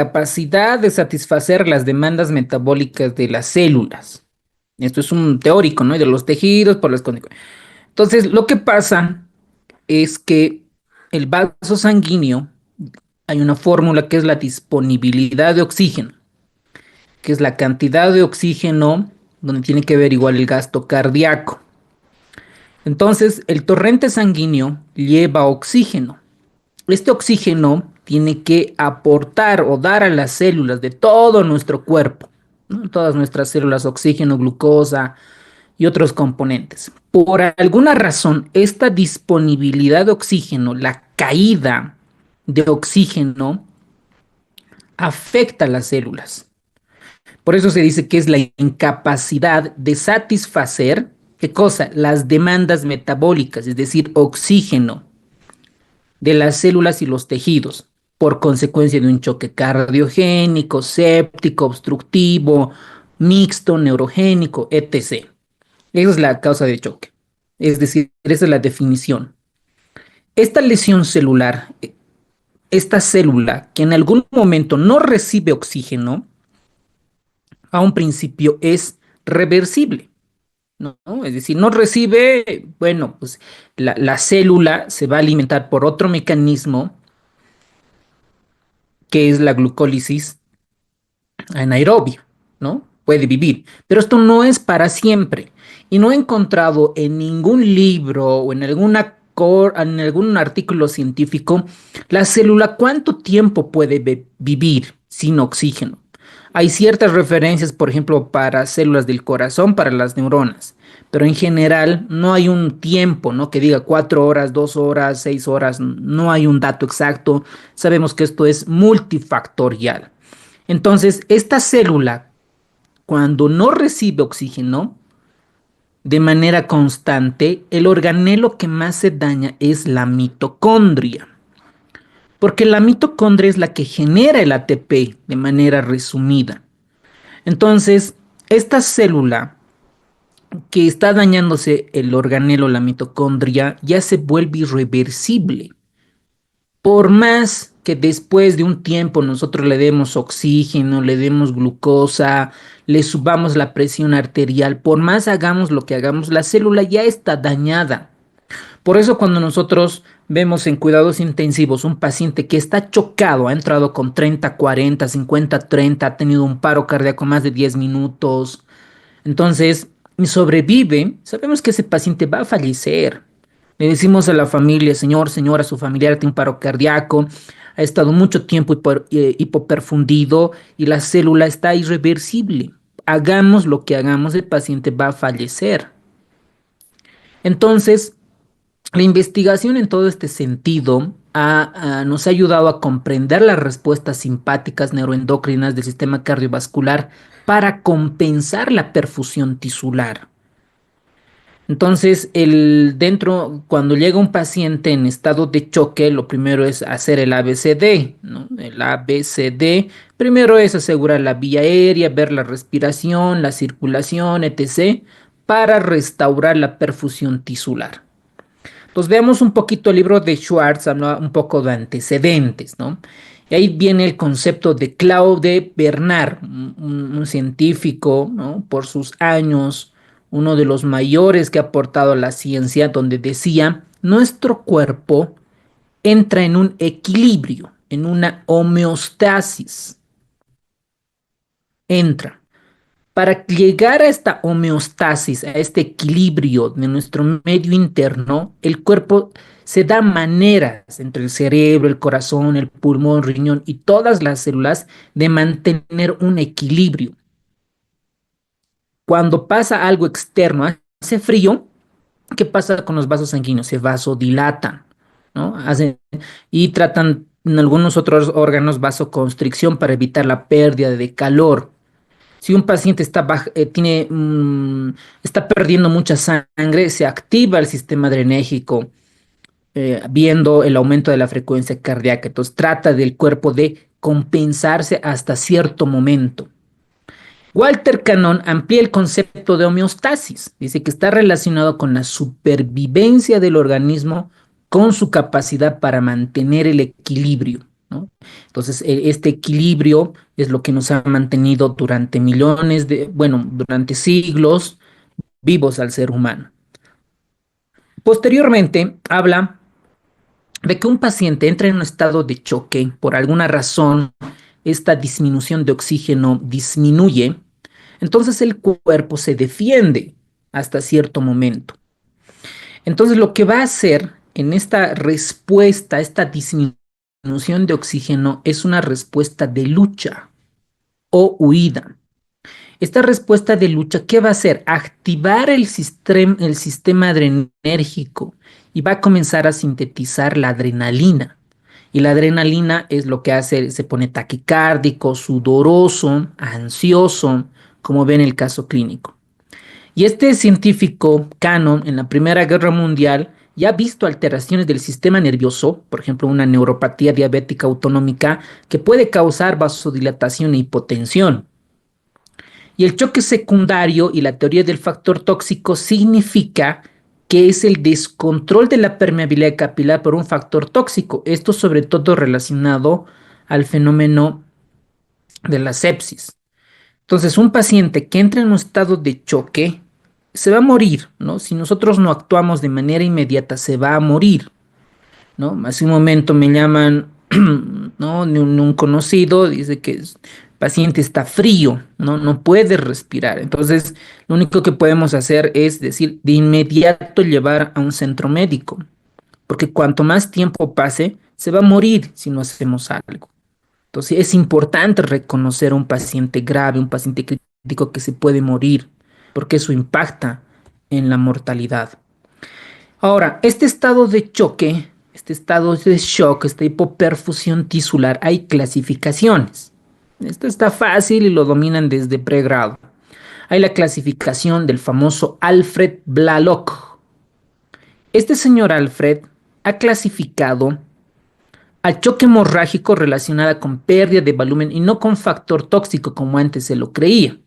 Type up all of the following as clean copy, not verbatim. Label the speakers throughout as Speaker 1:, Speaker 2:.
Speaker 1: capacidad de satisfacer las demandas metabólicas de las células. Esto es un teórico, ¿no? Y de los tejidos por las condiciones. Entonces, lo que pasa es que el vaso sanguíneo, hay una fórmula que es la disponibilidad de oxígeno, que es la cantidad de oxígeno donde tiene que ver igual el gasto cardíaco. Entonces, el torrente sanguíneo lleva oxígeno. Este oxígeno tiene que aportar o dar a las células de todo nuestro cuerpo, ¿no? Todas nuestras células, oxígeno, glucosa y otros componentes. Por alguna razón, esta disponibilidad de oxígeno, la caída de oxígeno, afecta a las células. Por eso se dice que es la incapacidad de satisfacer, ¿qué cosa? Las demandas metabólicas, es decir, oxígeno de las células y los tejidos, por consecuencia de un choque cardiogénico, séptico, obstructivo, mixto, neurogénico, etc. Esa es la causa de choque. Es decir, esa es la definición. Esta lesión celular, esta célula que en algún momento no recibe oxígeno, a un principio es reversible, ¿no? Es decir, no recibe, bueno, pues la célula se va a alimentar por otro mecanismo que es la glucólisis anaerobia, ¿no? Puede vivir, pero esto no es para siempre. Y no he encontrado en ningún libro o en algún artículo científico la célula cuánto tiempo puede vivir sin oxígeno. Hay ciertas referencias, por ejemplo, para células del corazón, para las neuronas, pero en general no hay un tiempo, ¿no? Que diga 4 horas, 2 horas, 6 horas, no hay un dato exacto. Sabemos que esto es multifactorial. Entonces, esta célula, cuando no recibe oxígeno de manera constante, el organelo que más se daña es la mitocondria, porque la mitocondria es la que genera el ATP de manera resumida. Entonces, esta célula que está dañándose el organelo, la mitocondria, ya se vuelve irreversible. Por más que después de un tiempo nosotros le demos oxígeno, le demos glucosa, le subamos la presión arterial, por más hagamos lo que hagamos, la célula ya está dañada. Por eso cuando nosotros vemos en cuidados intensivos un paciente que está chocado, ha entrado con 30, 40, 50, 30, ha tenido un paro cardíaco más de 10 minutos, entonces sobrevive, sabemos que ese paciente va a fallecer. Le decimos a la familia, señor, señora, su familiar tiene un paro cardíaco, ha estado mucho tiempo hipoperfundido y la célula está irreversible. Hagamos lo que hagamos, el paciente va a fallecer. Entonces, la investigación en todo este sentido nos ha ayudado a comprender las respuestas simpáticas neuroendocrinas del sistema cardiovascular para compensar la perfusión tisular. Entonces, cuando llega un paciente en estado de choque, lo primero es hacer el ABCD, ¿no? El ABCD, primero es asegurar la vía aérea, ver la respiración, la circulación, etc., para restaurar la perfusión tisular. Entonces, veamos un poquito el libro de Schwartz, habla un poco de antecedentes, ¿no? Y ahí viene el concepto de Claude Bernard, un científico, ¿no? Por sus años, uno de los mayores que ha aportado a la ciencia, donde decía, nuestro cuerpo entra en un equilibrio, en una homeostasis, entra. Para llegar a esta homeostasis, a este equilibrio de nuestro medio interno, el cuerpo se da maneras entre el cerebro, el corazón, el pulmón, el riñón y todas las células de mantener un equilibrio. Cuando pasa algo externo, hace frío, ¿qué pasa con los vasos sanguíneos? Se vasodilatan, ¿no? Y tratan en algunos otros órganos vasoconstricción para evitar la pérdida de calor. Si un paciente está perdiendo mucha sangre, se activa el sistema adrenérgico, viendo el aumento de la frecuencia cardíaca. Entonces trata del cuerpo de compensarse hasta cierto momento. Walter Cannon amplía el concepto de homeostasis. Dice que está relacionado con la supervivencia del organismo con su capacidad para mantener el equilibrio. ¿no? Entonces, este equilibrio es lo que nos ha mantenido durante bueno, durante siglos vivos al ser humano. Posteriormente, habla de que un paciente entra en un estado de choque, por alguna razón, esta disminución de oxígeno disminuye, entonces el cuerpo se defiende hasta cierto momento. Entonces lo que va a hacer en esta respuesta, esta disminución de oxígeno, es una respuesta de lucha o huida. Esta respuesta de lucha, ¿qué va a hacer? Activar el sistema adrenérgico y va a comenzar a sintetizar la adrenalina. Y la adrenalina es lo que hace, se pone taquicárdico, sudoroso, ansioso, como ven en el caso clínico. Y este científico, Cannon, en la Primera Guerra Mundial, ya ha visto alteraciones del sistema nervioso, por ejemplo, una neuropatía diabética autonómica que puede causar vasodilatación e hipotensión. Y el choque secundario y la teoría del factor tóxico significa que es el descontrol de la permeabilidad capilar por un factor tóxico. Esto sobre todo relacionado al fenómeno de la sepsis. Entonces, un paciente que entra en un estado de choque se va a morir, ¿no? Si nosotros no actuamos de manera inmediata, se va a morir, ¿no? Hace un momento me llaman, ¿no? Un conocido, dice que el paciente está frío, ¿no? No puede respirar. Entonces, lo único que podemos hacer es decir, de inmediato llevar a un centro médico, porque cuanto más tiempo pase, se va a morir si no hacemos algo. Entonces, es importante reconocer a un paciente grave, un paciente crítico que se puede morir, porque eso impacta en la mortalidad. Ahora, este estado de choque, este estado de shock, esta hipoperfusión tisular, hay clasificaciones. Esto está fácil y lo dominan desde pregrado. Hay la clasificación del famoso Alfred Blalock. Este señor Alfred ha clasificado al choque hemorrágico relacionada con pérdida de volumen y no con factor tóxico como antes se lo creía.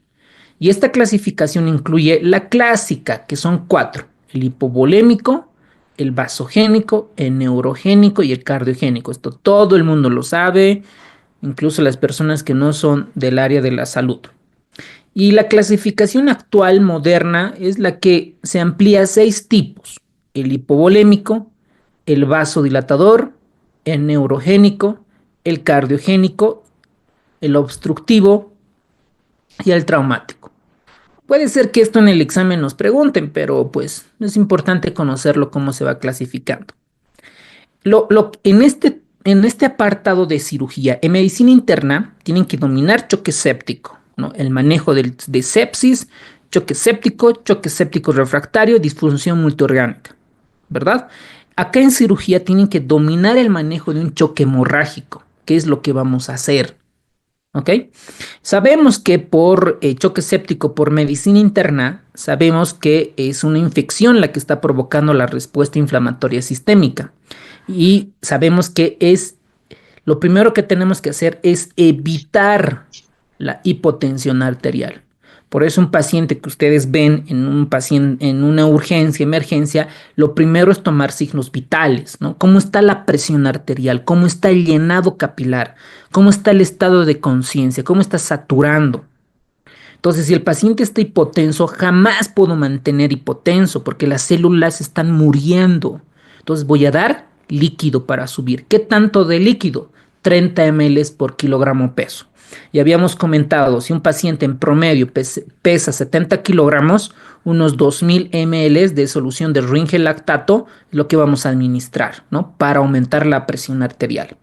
Speaker 1: Y esta clasificación incluye la clásica, que son cuatro: el hipovolémico, el vasogénico, el neurogénico y el cardiogénico. Esto todo el mundo lo sabe, incluso las personas que no son del área de la salud. Y la clasificación actual moderna es la que se amplía a 6 tipos: el hipovolémico, el vasodilatador, el neurogénico, el cardiogénico, el obstructivo y el traumático. Puede ser que esto en el examen nos pregunten, pero pues es importante conocerlo cómo se va clasificando. En este apartado de cirugía, en medicina interna, tienen que dominar choque séptico, ¿no? El manejo de sepsis, choque séptico refractario, disfunción multiorgánica, ¿verdad? Acá en cirugía tienen que dominar el manejo de un choque hemorrágico, que es lo que vamos a hacer, ¿ok? Sabemos que por choque séptico por medicina interna, sabemos que es una infección la que está provocando la respuesta inflamatoria sistémica. Y sabemos que lo primero que tenemos que hacer es evitar la hipotensión arterial. Por eso un paciente que ustedes ven en una urgencia, emergencia, lo primero es tomar signos vitales, ¿no? ¿Cómo está la presión arterial? ¿Cómo está el llenado capilar? ¿Cómo está el estado de conciencia? ¿Cómo está saturando? Entonces, si el paciente está hipotenso, jamás puedo mantener hipotenso porque las células están muriendo. Entonces, voy a dar líquido para subir. ¿Qué tanto de líquido? 30 ml por kilogramo peso. Y habíamos comentado, si un paciente en promedio pesa 70 kilogramos, unos 2000 ml de solución de Ringel lactato es lo que vamos a administrar, ¿no? Para aumentar la presión arterial.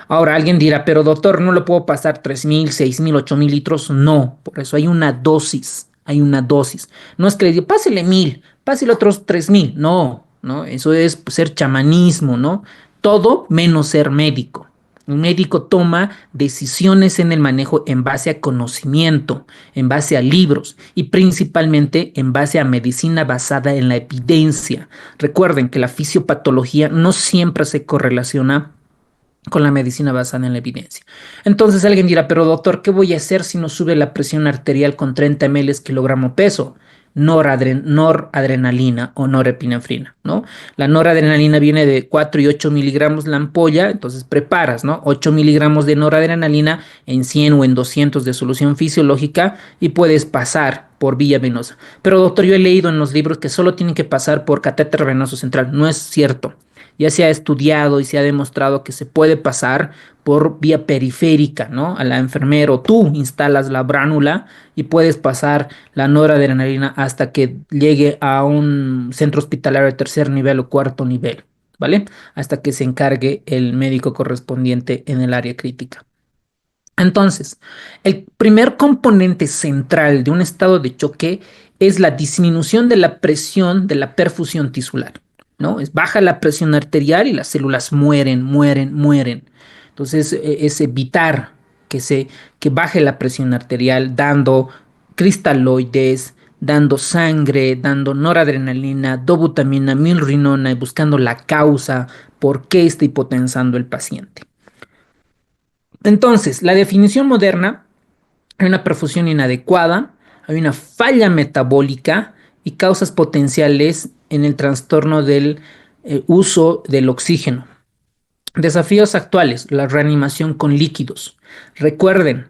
Speaker 1: Ahora alguien dirá, pero doctor, no le puedo pasar 3000, 6000, 8000 litros. No, por eso hay una dosis, hay una dosis. No es que le diga, pásele 1000, pásele otros 3000. No, no, eso es pues, ser chamanismo, ¿no? Todo menos ser médico. Un médico toma decisiones en el manejo en base a conocimiento, en base a libros y principalmente en base a medicina basada en la evidencia. Recuerden que la fisiopatología no siempre se correlaciona con la medicina basada en la evidencia. Entonces alguien dirá, pero doctor, ¿qué voy a hacer si no sube la presión arterial con 30 ml kilogramo peso? noradrenalina o norepinefrina, ¿no? La noradrenalina viene de 4 y 8 miligramos la ampolla, entonces preparas, ¿no? 8 miligramos de noradrenalina en 100 o en 200 de solución fisiológica y puedes pasar por vía venosa. Pero doctor, yo he leído en los libros que solo tienen que pasar por catéter venoso central. No es cierto. Ya se ha estudiado y se ha demostrado que se puede pasar por vía periférica, ¿no? A la enfermera o tú instalas la bránula y puedes pasar la noradrenalina hasta que llegue a un centro hospitalario de tercer nivel o cuarto nivel, ¿vale? Hasta que se encargue el médico correspondiente en el área crítica. Entonces, el primer componente central de un estado de choque es la disminución de la presión de la perfusión tisular, ¿no? Es baja la presión arterial y las células mueren. Entonces, es evitar que baje la presión arterial dando cristaloides, dando sangre, dando noradrenalina, dobutamina, milrinona y buscando la causa por qué está hipotensando el paciente. Entonces, la definición moderna, hay una perfusión inadecuada, hay una falla metabólica y causas potenciales en el trastorno del uso del oxígeno. Desafíos actuales, la reanimación con líquidos. Recuerden,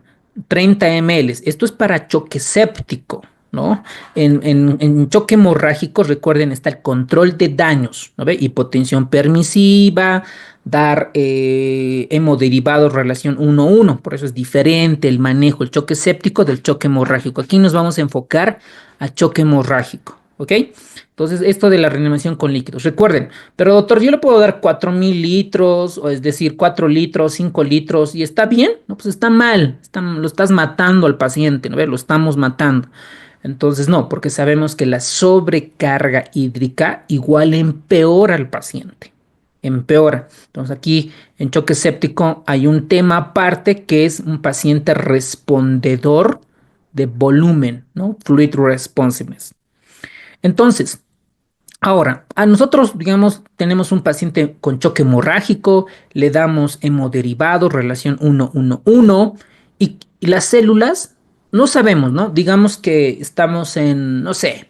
Speaker 1: 30 ml, esto es para choque séptico, ¿no? En choque hemorrágico, recuerden, está el control de daños, ¿no ve? Hipotensión permisiva, dar hemoderivados relación 1-1, por eso es diferente el manejo, el choque séptico del choque hemorrágico. Aquí nos vamos a enfocar a choque hemorrágico, ¿ok? Entonces, esto de la reanimación con líquidos. Recuerden, pero doctor, yo le puedo dar 4.000 litros, o es decir, 4 litros, 5 litros, y está bien, no, pues está mal, lo estás matando al paciente, ¿no? Lo estamos matando. Entonces, no, porque sabemos que la sobrecarga hídrica igual empeora al paciente, empeora. Entonces, aquí en choque séptico hay un tema aparte que es un paciente respondedor de volumen, ¿no? Fluid responsiveness. Entonces, ahora, a nosotros, digamos, tenemos un paciente con choque hemorrágico, le damos hemoderivados, relación 1-1-1, y las células, no sabemos, ¿no? Digamos que estamos en, no sé,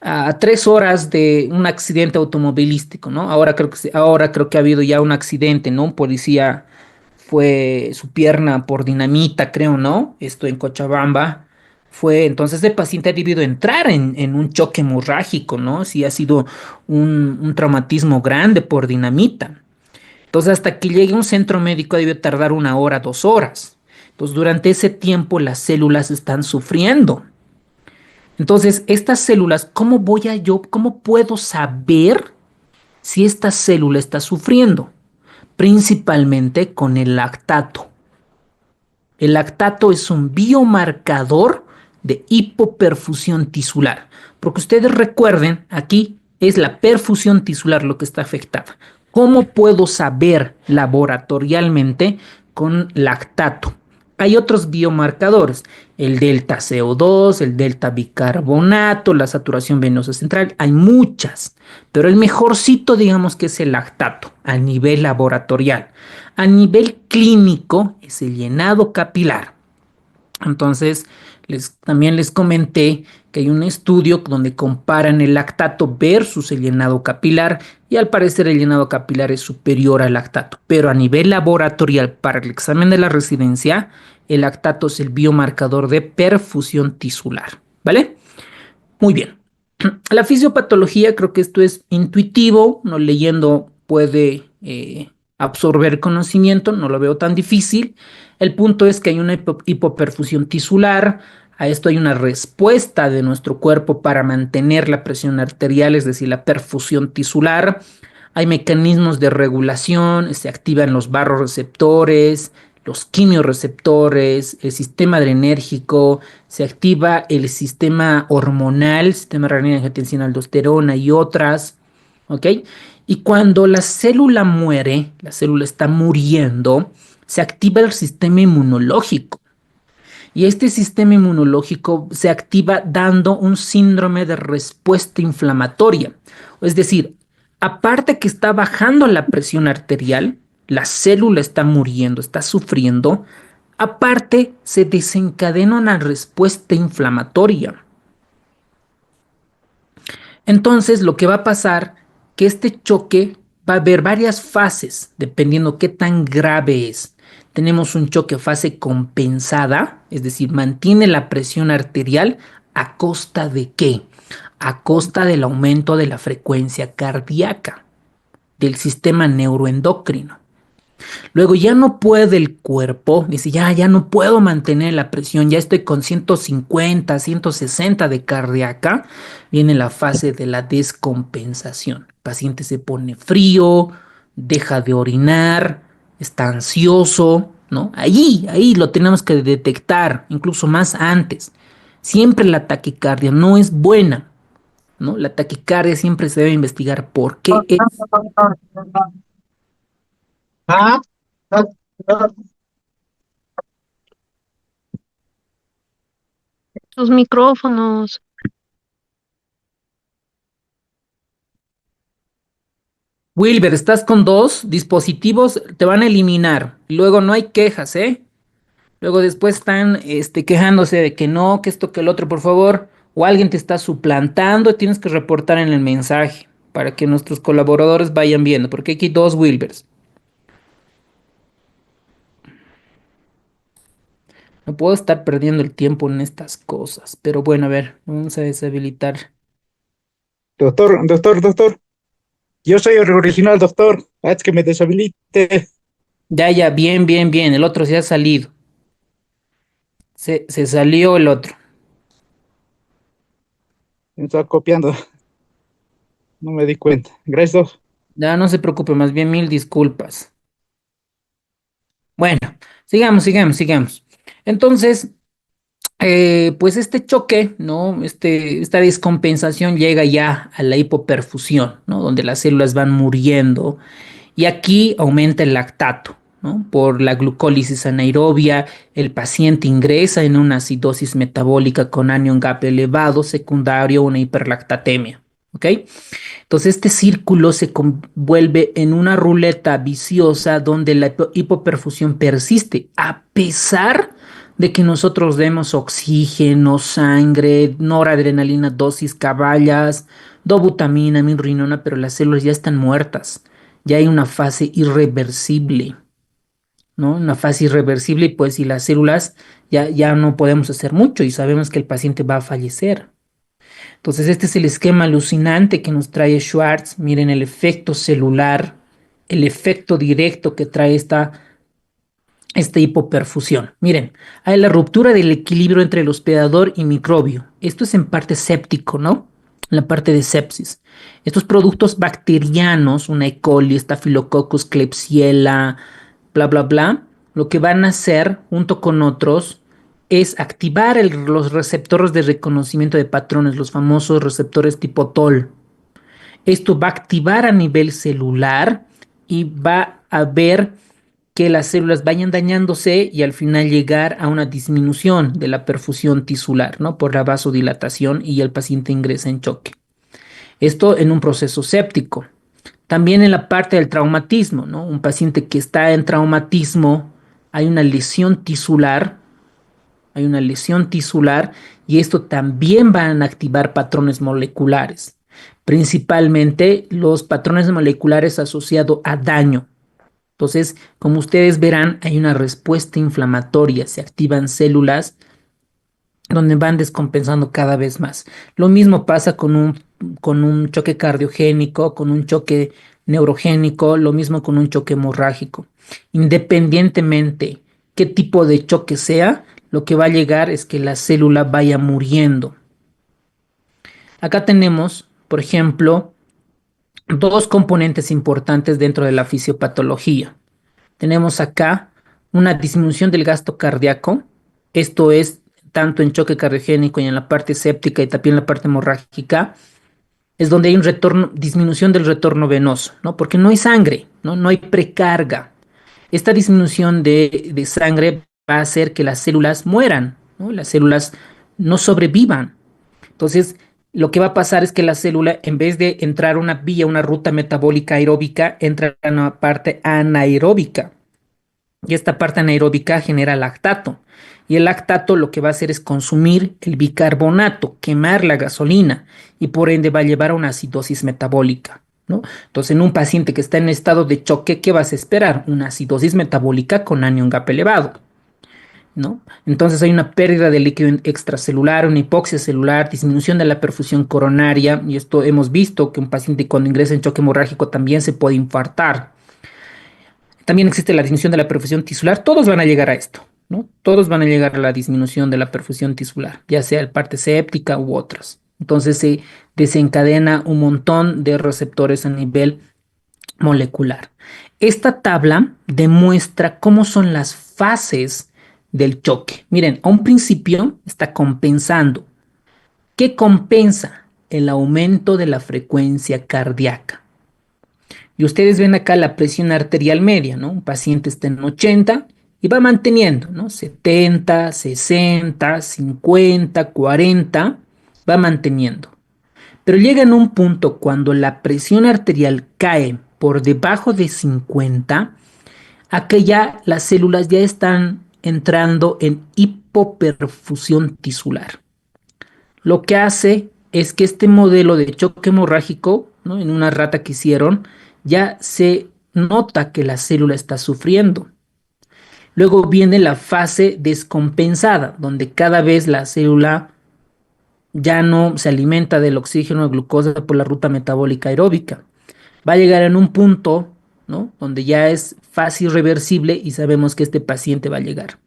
Speaker 1: a 3 horas de un accidente automovilístico, ¿no? Ahora creo que ha habido ya un accidente, ¿no? Un policía fue su pierna por dinamita, creo, ¿no? Esto en Cochabamba. Entonces el paciente ha debido entrar en un choque hemorrágico, ¿no? Si ha sido un traumatismo grande por dinamita. Entonces hasta que llegue a un centro médico debe tardar 1 hora, 2 horas. Entonces durante ese tiempo las células están sufriendo. Entonces, estas células, cómo puedo saber si esta célula está sufriendo? Principalmente con el lactato. El lactato es un biomarcador de hipoperfusión tisular. Porque ustedes recuerden, aquí es la perfusión tisular lo que está afectada. ¿Cómo puedo saber laboratorialmente con lactato? Hay otros biomarcadores, el delta CO2, el delta bicarbonato, la saturación venosa central, hay muchas, pero el mejorcito digamos que es el lactato a nivel laboratorial. A nivel clínico es el llenado capilar. Entonces, también les comenté que hay un estudio donde comparan el lactato versus el llenado capilar y al parecer el llenado capilar es superior al lactato. Pero a nivel laboratorial, para el examen de la residencia, el lactato es el biomarcador de perfusión tisular. ¿Vale? Muy bien. La fisiopatología, creo que esto es intuitivo, no leyendo puede absorber conocimiento, no lo veo tan difícil. El punto es que hay una hipoperfusión tisular, a esto hay una respuesta de nuestro cuerpo para mantener la presión arterial, es decir, la perfusión tisular. Hay mecanismos de regulación, se activan los barroreceptores, los quimiorreceptores, el sistema adrenérgico, se activa el sistema hormonal, sistema renina, angiotensina, aldosterona y otras, ¿ok? Y cuando la célula muere, la célula está muriendo, se activa el sistema inmunológico. Y este sistema inmunológico se activa dando un síndrome de respuesta inflamatoria. Es decir, aparte que está bajando la presión arterial, la célula está muriendo, está sufriendo, aparte se desencadena una respuesta inflamatoria. Entonces, lo que va a pasar, que este choque va a haber varias fases, dependiendo qué tan grave es. Tenemos un choque fase compensada, es decir, mantiene la presión arterial a costa de qué? A costa del aumento de la frecuencia cardíaca, del sistema neuroendocrino. Luego ya no puede el cuerpo, dice, ya no puedo mantener la presión, ya estoy con 150, 160 de cardíaca. Viene la fase de la descompensación. El paciente se pone frío, deja de orinar, está ansioso, ¿no? Ahí lo tenemos que detectar, incluso más antes. Siempre la taquicardia no es buena, ¿no? La taquicardia siempre se debe investigar por qué es.
Speaker 2: Ah, ah, ah.
Speaker 3: Sus micrófonos.
Speaker 1: Wilber, estás con dos dispositivos, te van a eliminar. Luego no hay quejas, ¿eh? Luego después están quejándose de que no, que esto, que el otro, por favor. O alguien te está suplantando, tienes que reportar en el mensaje para que nuestros colaboradores vayan viendo, porque aquí hay dos Wilbers. No puedo estar perdiendo el tiempo en estas cosas, pero bueno, a ver, vamos a deshabilitar.
Speaker 2: Doctor. Yo soy el original, doctor. Haz que me deshabilite.
Speaker 1: Ya, bien, el otro se ha salido. Se salió el otro.
Speaker 2: Me está copiando. No me di cuenta. Gracias, doc.
Speaker 1: Ya no se preocupe, más bien mil disculpas. Bueno, sigamos. Entonces, pues este choque, ¿no? Esta descompensación llega ya a la hipoperfusión, ¿no? Donde las células van muriendo y aquí aumenta el lactato, ¿no? Por la glucólisis anaerobia, el paciente ingresa en una acidosis metabólica con anion gap elevado, secundario a una hiperlactatemia, ¿ok? Entonces este círculo se vuelve en una ruleta viciosa donde la hipoperfusión persiste a pesar de que nosotros demos oxígeno, sangre, noradrenalina, dosis caballas, dobutamina, mirrinona, pero las células ya están muertas. Ya hay una fase irreversible, ¿no? Una fase irreversible y pues si las células ya no podemos hacer mucho y sabemos que el paciente va a fallecer. Entonces, este es el esquema alucinante que nos trae Schwartz. Miren el efecto celular, el efecto directo que trae esta hipoperfusión. Miren, hay la ruptura del equilibrio entre el hospedador y microbio. Esto es en parte séptico, ¿no? En la parte de sepsis. Estos productos bacterianos, una E. coli, Staphylococcus, Klebsiella, bla, lo que van a hacer junto con otros es activar los receptores de reconocimiento de patrones, los famosos receptores tipo TOL. Esto va a activar a nivel celular y va a ver que las células vayan dañándose y al final llegar a una disminución de la perfusión tisular, ¿no? Por la vasodilatación y el paciente ingresa en choque. Esto en un proceso séptico. También en la parte del traumatismo, ¿no? Un paciente que está en traumatismo, hay una lesión tisular, hay una lesión tisular y esto también van a activar patrones moleculares, principalmente los patrones moleculares asociados a daño. Entonces, como ustedes verán, hay una respuesta inflamatoria, se activan células donde van descompensando cada vez más. Lo mismo pasa con un choque cardiogénico, con un choque neurogénico, lo mismo con un choque hemorrágico. Independientemente qué tipo de choque sea, lo que va a llegar es que la célula vaya muriendo. Acá tenemos, por ejemplo, dos componentes importantes dentro de la fisiopatología. Tenemos acá una disminución del gasto cardíaco, esto es tanto en choque cardiogénico y en la parte séptica y también en la parte hemorrágica, es donde hay un retorno, disminución del retorno venoso, ¿no? Porque no hay sangre, ¿no? No hay precarga. Esta disminución de sangre va a hacer que las células mueran, ¿no? Las células no sobrevivan. Entonces, lo que va a pasar es que la célula, en vez de entrar una vía, una ruta metabólica aeróbica, entra en una parte anaeróbica y esta parte anaeróbica genera lactato. Y el lactato lo que va a hacer es consumir el bicarbonato, quemar la gasolina y por ende va a llevar a una acidosis metabólica, ¿no? Entonces, en un paciente que está en estado de choque, ¿qué vas a esperar? Una acidosis metabólica con anion gap elevado, ¿no? Entonces hay una pérdida de líquido extracelular, una hipoxia celular, disminución de la perfusión coronaria, y esto hemos visto que un paciente cuando ingresa en choque hemorrágico también se puede infartar. También existe la disminución de la perfusión tisular. Todos van a llegar a esto, ¿no? Todos van a llegar a la disminución de la perfusión tisular, ya sea el parte séptica u otras. Entonces se desencadena un montón de receptores a nivel molecular. Esta tabla demuestra cómo son las fases del choque. Miren, a un principio está compensando. ¿Qué compensa? El aumento de la frecuencia cardíaca. Y ustedes ven acá la presión arterial media, ¿no? Un paciente está en 80 y va manteniendo, ¿no? 70, 60, 50, 40, va manteniendo. Pero llega en un punto cuando la presión arterial cae por debajo de 50, a que ya las células ya están entrando en hipoperfusión tisular. Lo que hace es que este modelo de choque hemorrágico, ¿no? En una rata que hicieron, ya se nota que la célula está sufriendo. Luego viene la fase descompensada, donde cada vez la célula ya no se alimenta del oxígeno de glucosa por la ruta metabólica aeróbica. Va a llegar en un punto, ¿no? Donde ya es fácil reversible y sabemos que este paciente va a llegar.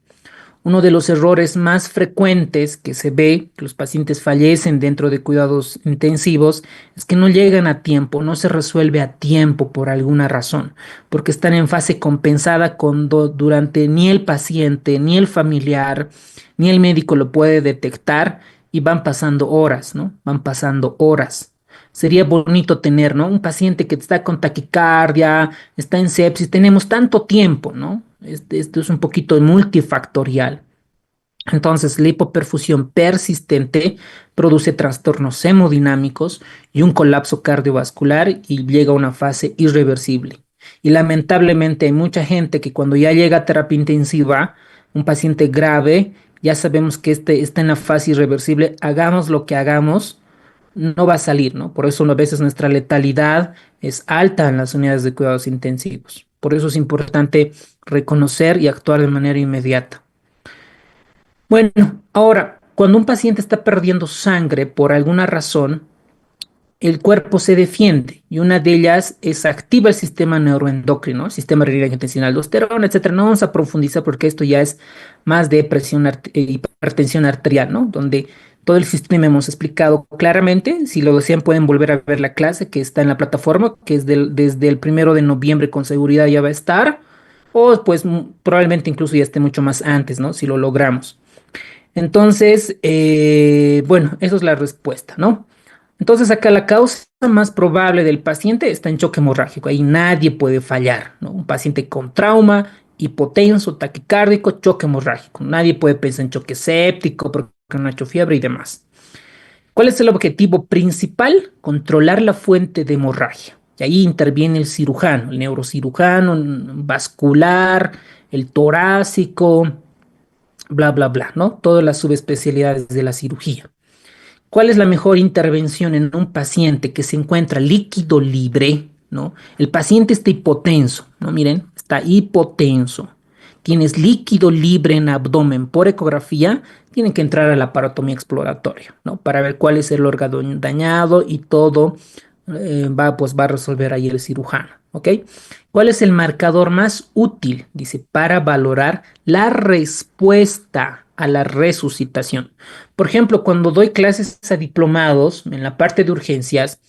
Speaker 1: Uno de los errores más frecuentes que se ve, que los pacientes fallecen dentro de cuidados intensivos, es que no llegan a tiempo, no se resuelve a tiempo por alguna razón, porque están en fase compensada cuando durante ni el paciente, ni el familiar, ni el médico lo puede detectar y van pasando horas, ¿no? Van pasando horas. Sería bonito tener, ¿no? Un paciente que está con taquicardia, está en sepsis, tenemos tanto tiempo, ¿no? Esto es un poquito multifactorial. Entonces, la hipoperfusión persistente produce trastornos hemodinámicos y un colapso cardiovascular y llega a una fase irreversible. Y lamentablemente hay mucha gente que cuando ya llega a terapia intensiva, un paciente grave, ya sabemos que este está en la fase irreversible, hagamos lo que hagamos, no va a salir, ¿no? Por eso a veces nuestra letalidad es alta en las unidades de cuidados intensivos. Por eso es importante reconocer y actuar de manera inmediata. Bueno, ahora, cuando un paciente está perdiendo sangre por alguna razón, el cuerpo se defiende y una de ellas es activa el sistema neuroendocrino, el sistema renina angiotensina, aldosterona, etcétera. No vamos a profundizar porque esto ya es más de hipertensión arterial, ¿no? Donde todo el sistema hemos explicado claramente. Si lo desean, pueden volver a ver la clase que está en la plataforma, que es desde el 1 de noviembre con seguridad ya va a estar, o pues probablemente incluso ya esté mucho más antes, ¿no? Si lo logramos. Entonces, bueno, esa es la respuesta, ¿no? Entonces, acá la causa más probable del paciente está en choque hemorrágico. Ahí nadie puede fallar, ¿no? Un paciente con trauma, hipotenso, taquicárdico, choque hemorrágico. Nadie puede pensar en choque séptico porque no ha hecho fiebre y demás. ¿Cuál es el objetivo principal? Controlar la fuente de hemorragia. Y ahí interviene el cirujano, el neurocirujano, vascular, el torácico, bla, bla, bla, ¿no? Todas las subespecialidades de la cirugía. ¿Cuál es la mejor intervención en un paciente que se encuentra líquido libre, ¿no? El paciente está hipotenso, ¿no? Miren, está hipotenso. Tienes líquido libre en abdomen por ecografía, tienen que entrar a la parotomía exploratoria, ¿no? Para ver cuál es el órgano dañado y todo pues va a resolver ahí el cirujano, ¿ok? ¿Cuál es el marcador más útil? Dice, para valorar la respuesta a la resucitación. Por ejemplo, cuando doy clases a diplomados en la parte de urgencias,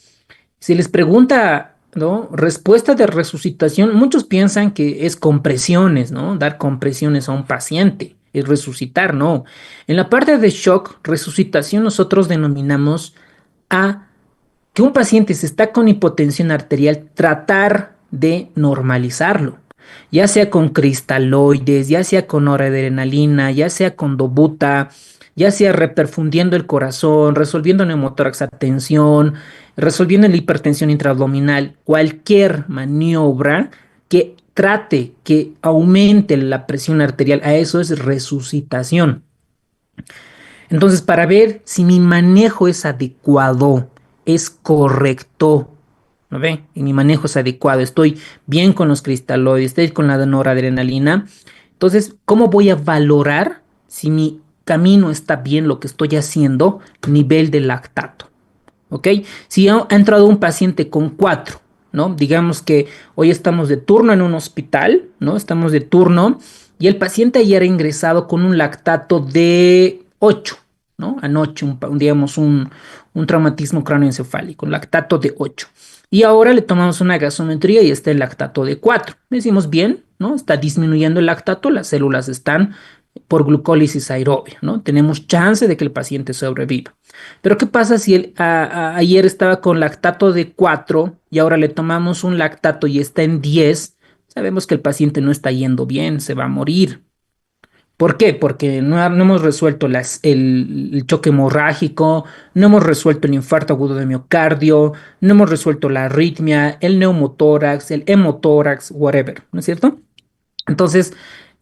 Speaker 1: si les pregunta, ¿no? Respuesta de resucitación, muchos piensan que es compresiones, ¿no? Dar compresiones a un paciente, es resucitar, no. En la parte de shock, resucitación, nosotros denominamos a que un paciente se está con hipotensión arterial, tratar de normalizarlo, ya sea con cristaloides, ya sea con noradrenalina, ya sea con dobuta, ya sea reperfundiendo el corazón, resolviendo neumotórax a tensión, resolviendo la hipertensión intraabdominal, cualquier maniobra que trate que aumente la presión arterial, a eso es resucitación. Entonces, para ver si mi manejo es adecuado, es correcto, ¿no ve? Y mi manejo es adecuado, estoy bien con los cristaloides, estoy con la noradrenalina. Entonces, ¿cómo voy a valorar si mi camino está bien, lo que estoy haciendo, nivel de lactato? ¿Ok? Si ha entrado un paciente con 4, ¿no? Digamos que hoy estamos de turno en un hospital, ¿no? Estamos de turno y el paciente ayer ha ingresado con un lactato de 8, ¿no? Anoche, digamos, un traumatismo cráneoencefálico, un lactato de 8. Y ahora le tomamos una gasometría y está el lactato de 4. Decimos bien, ¿no? Está disminuyendo el lactato, las células están por glucólisis aerobia, ¿no? Tenemos chance de que el paciente sobreviva. Pero ¿qué pasa si ayer estaba con lactato de 4 y ahora le tomamos un lactato y está en 10? Sabemos que el paciente no está yendo bien, se va a morir. ¿Por qué? Porque no hemos resuelto el choque hemorrágico, no hemos resuelto el infarto agudo de miocardio, no hemos resuelto la arritmia, el neumotórax, el hemotórax, whatever, ¿no es cierto? Entonces,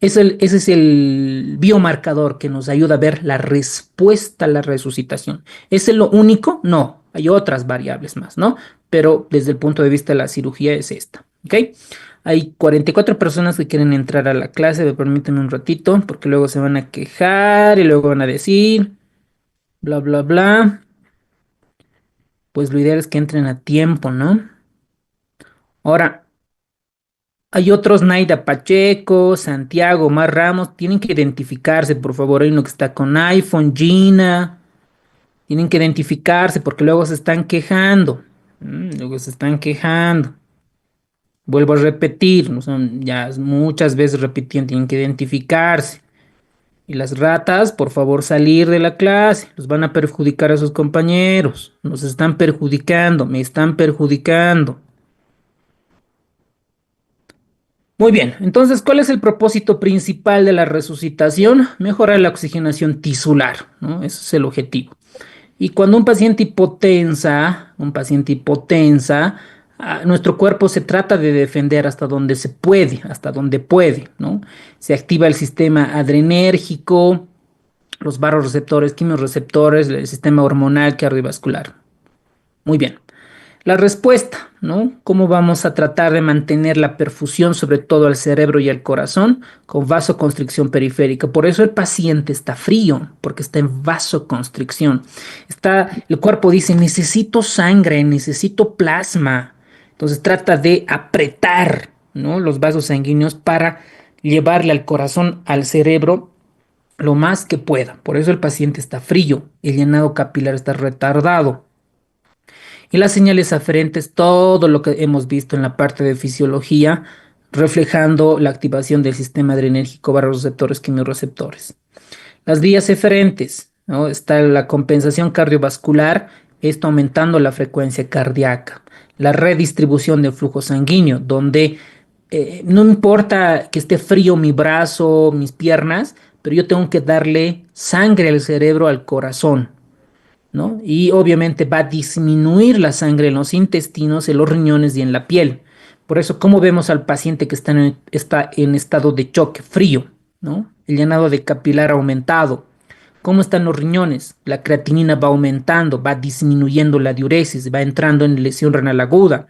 Speaker 1: ese es el biomarcador que nos ayuda a ver la respuesta a la resucitación. ¿Es lo único? No, hay otras variables más, ¿no? Pero desde el punto de vista de la cirugía es esta, ¿ok? Hay 44 personas que quieren entrar a la clase, me permiten un ratito, porque luego se van a quejar y luego van a decir, bla, bla, bla. Pues lo ideal es que entren a tiempo, ¿no? Ahora, hay otros, Naida Pacheco, Santiago, Mar Ramos, tienen que identificarse, por favor. Hay uno que está con iPhone, Gina, tienen que identificarse porque luego se están quejando. Luego se están quejando. Vuelvo a repetir, no son ya muchas veces repitiendo, tienen que identificarse. Y las ratas, por favor, salir de la clase. Los van a perjudicar a sus compañeros. Nos están perjudicando, me están perjudicando. Muy bien, entonces, ¿cuál es el propósito principal de la resucitación? Mejorar la oxigenación tisular, ¿no? Ese es el objetivo. Y cuando un paciente hipotensa, nuestro cuerpo se trata de defender hasta donde puede, ¿no? Se activa el sistema adrenérgico, los vasoreceptores, quimiorreceptores, el sistema hormonal cardiovascular. Muy bien. La respuesta, ¿no? ¿Cómo vamos a tratar de mantener la perfusión, sobre todo al cerebro y al corazón, con vasoconstricción periférica? Por eso el paciente está frío, porque está en vasoconstricción. El cuerpo dice, necesito sangre, necesito plasma. Entonces trata de apretar, ¿no? Los vasos sanguíneos para llevarle al corazón, al cerebro, lo más que pueda. Por eso el paciente está frío, el llenado capilar está retardado. Y las señales aferentes, todo lo que hemos visto en la parte de fisiología, reflejando la activación del sistema adrenérgico, vasoreceptores, quimiorreceptores. Las vías eferentes, ¿no? Está la compensación cardiovascular, esto aumentando la frecuencia cardíaca. La redistribución del flujo sanguíneo, donde no importa que esté frío mi brazo, mis piernas, pero yo tengo que darle sangre al cerebro, al corazón, ¿no? Y obviamente va a disminuir la sangre en los intestinos, en los riñones y en la piel. Por eso, ¿cómo vemos al paciente que está en estado de choque frío, ¿no? El llenado de capilar aumentado. ¿Cómo están los riñones? La creatinina va aumentando, va disminuyendo la diuresis, va entrando en lesión renal aguda,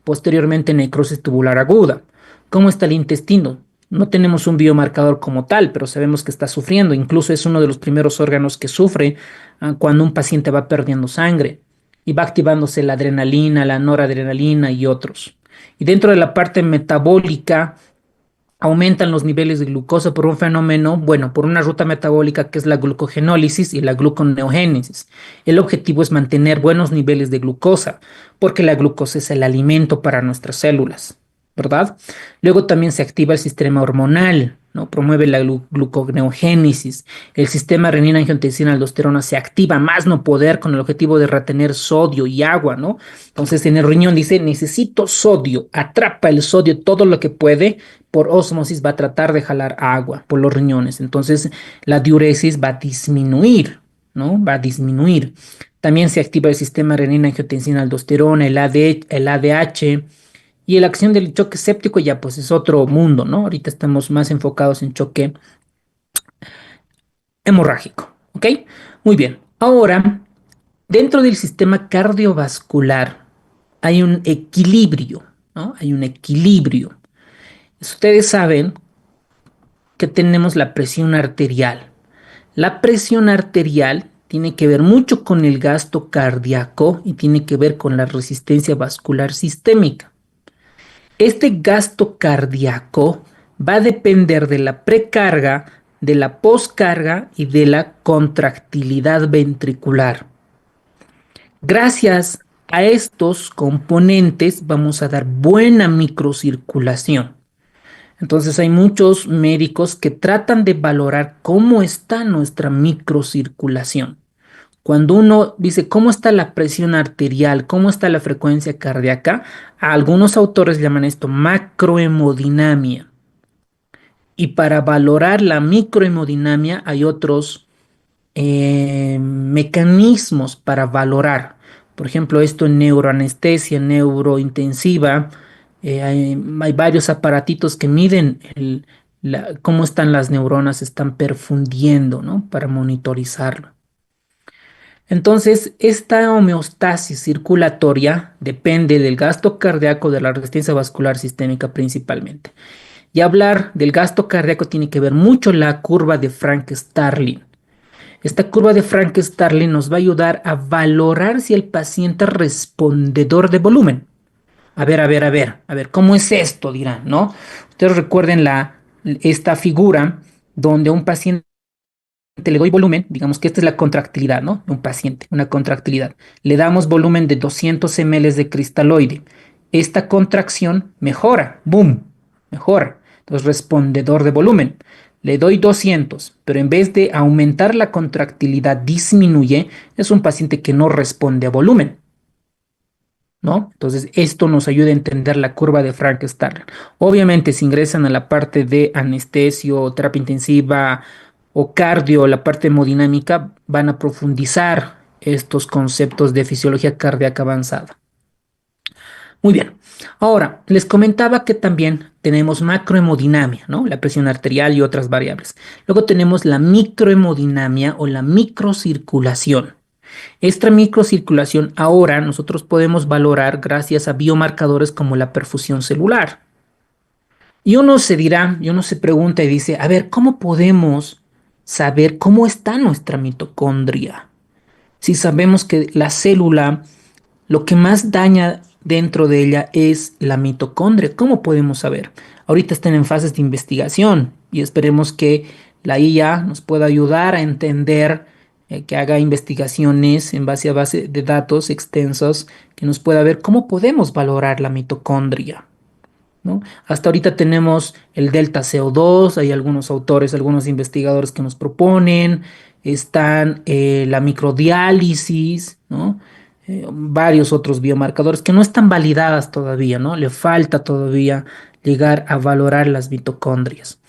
Speaker 1: posteriormente necrosis tubular aguda. ¿Cómo está el intestino? No tenemos un biomarcador como tal, pero sabemos que está sufriendo. Incluso es uno de los primeros órganos que sufre cuando un paciente va perdiendo sangre y va activándose la adrenalina, la noradrenalina y otros. Y dentro de la parte metabólica, aumentan los niveles de glucosa por un fenómeno, bueno, por una ruta metabólica que es la glucogenólisis y la gluconeogénesis. El objetivo es mantener buenos niveles de glucosa, porque la glucosa es el alimento para nuestras células, ¿verdad? Luego también se activa el sistema hormonal, ¿no? Promueve la gluconeogénesis. El sistema renina-angiotensina-aldosterona se activa más no poder con el objetivo de retener sodio y agua, ¿no? Entonces en el riñón dice, necesito sodio, atrapa el sodio todo lo que puede, por ósmosis va a tratar de jalar agua por los riñones. Entonces la diuresis va a disminuir, ¿no? Va a disminuir. También se activa el sistema renina-angiotensina-aldosterona, el ADH, Y la acción del choque séptico ya pues es otro mundo, ¿no? Ahorita estamos más enfocados en choque hemorrágico, ¿ok? Muy bien. Ahora, dentro del sistema cardiovascular hay un equilibrio, ¿no? Hay un equilibrio. Ustedes saben que tenemos la presión arterial. La presión arterial tiene que ver mucho con el gasto cardíaco y tiene que ver con la resistencia vascular sistémica. Este gasto cardíaco va a depender de la precarga, de la poscarga y de la contractilidad ventricular. Gracias a estos componentes vamos a dar buena microcirculación. Entonces hay muchos médicos que tratan de valorar cómo está nuestra microcirculación. Cuando uno dice cómo está la presión arterial, cómo está la frecuencia cardíaca, a algunos autores llaman esto macrohemodinamia. Y para valorar la microhemodinamia hay otros mecanismos para valorar. Por ejemplo, esto en neuroanestesia, neurointensiva, hay varios aparatitos que miden cómo están las neuronas, están perfundiendo, ¿no? Para monitorizarlo. Entonces, esta homeostasis circulatoria depende del gasto cardíaco, de la resistencia vascular sistémica principalmente. Y hablar del gasto cardíaco tiene que ver mucho la curva de Frank-Starling. Esta curva de Frank-Starling nos va a ayudar a valorar si el paciente es respondedor de volumen. ¿Cómo es esto? Dirán, ¿no? Ustedes recuerden esta figura donde a un paciente le doy volumen, digamos que esta es la contractilidad, ¿no? De un paciente, una contractilidad. Le damos volumen de 200 ml de cristaloide. Esta contracción mejora, boom, mejora. Entonces, respondedor de volumen. Le doy 200, pero en vez de aumentar la contractilidad, disminuye. Es un paciente que no responde a volumen, ¿no? Entonces, esto nos ayuda a entender la curva de Frank-Starling. Obviamente, si ingresan a la parte de anestesio, terapia intensiva o cardio, la parte hemodinámica, van a profundizar estos conceptos de fisiología cardíaca avanzada. Muy bien. Ahora, les comentaba que también tenemos macrohemodinamia, ¿no? La presión arterial y otras variables. Luego tenemos la microhemodinamia o la microcirculación. Esta microcirculación ahora nosotros podemos valorar gracias a biomarcadores como la perfusión celular. Y uno se pregunta y dice, a ver, ¿cómo podemos saber cómo está nuestra mitocondria? Si sabemos que la célula, lo que más daña dentro de ella es la mitocondria, ¿cómo podemos saber? Ahorita están en fases de investigación y esperemos que la IA nos pueda ayudar a entender, que haga investigaciones en base de datos extensos, que nos pueda ver cómo podemos valorar la mitocondria, ¿no? Hasta ahorita tenemos el delta CO2, hay algunos autores, algunos investigadores que nos proponen, están la microdiálisis, ¿no? Varios otros biomarcadores que no están validadas todavía, ¿no? Le falta todavía llegar a valorar las mitocondrias.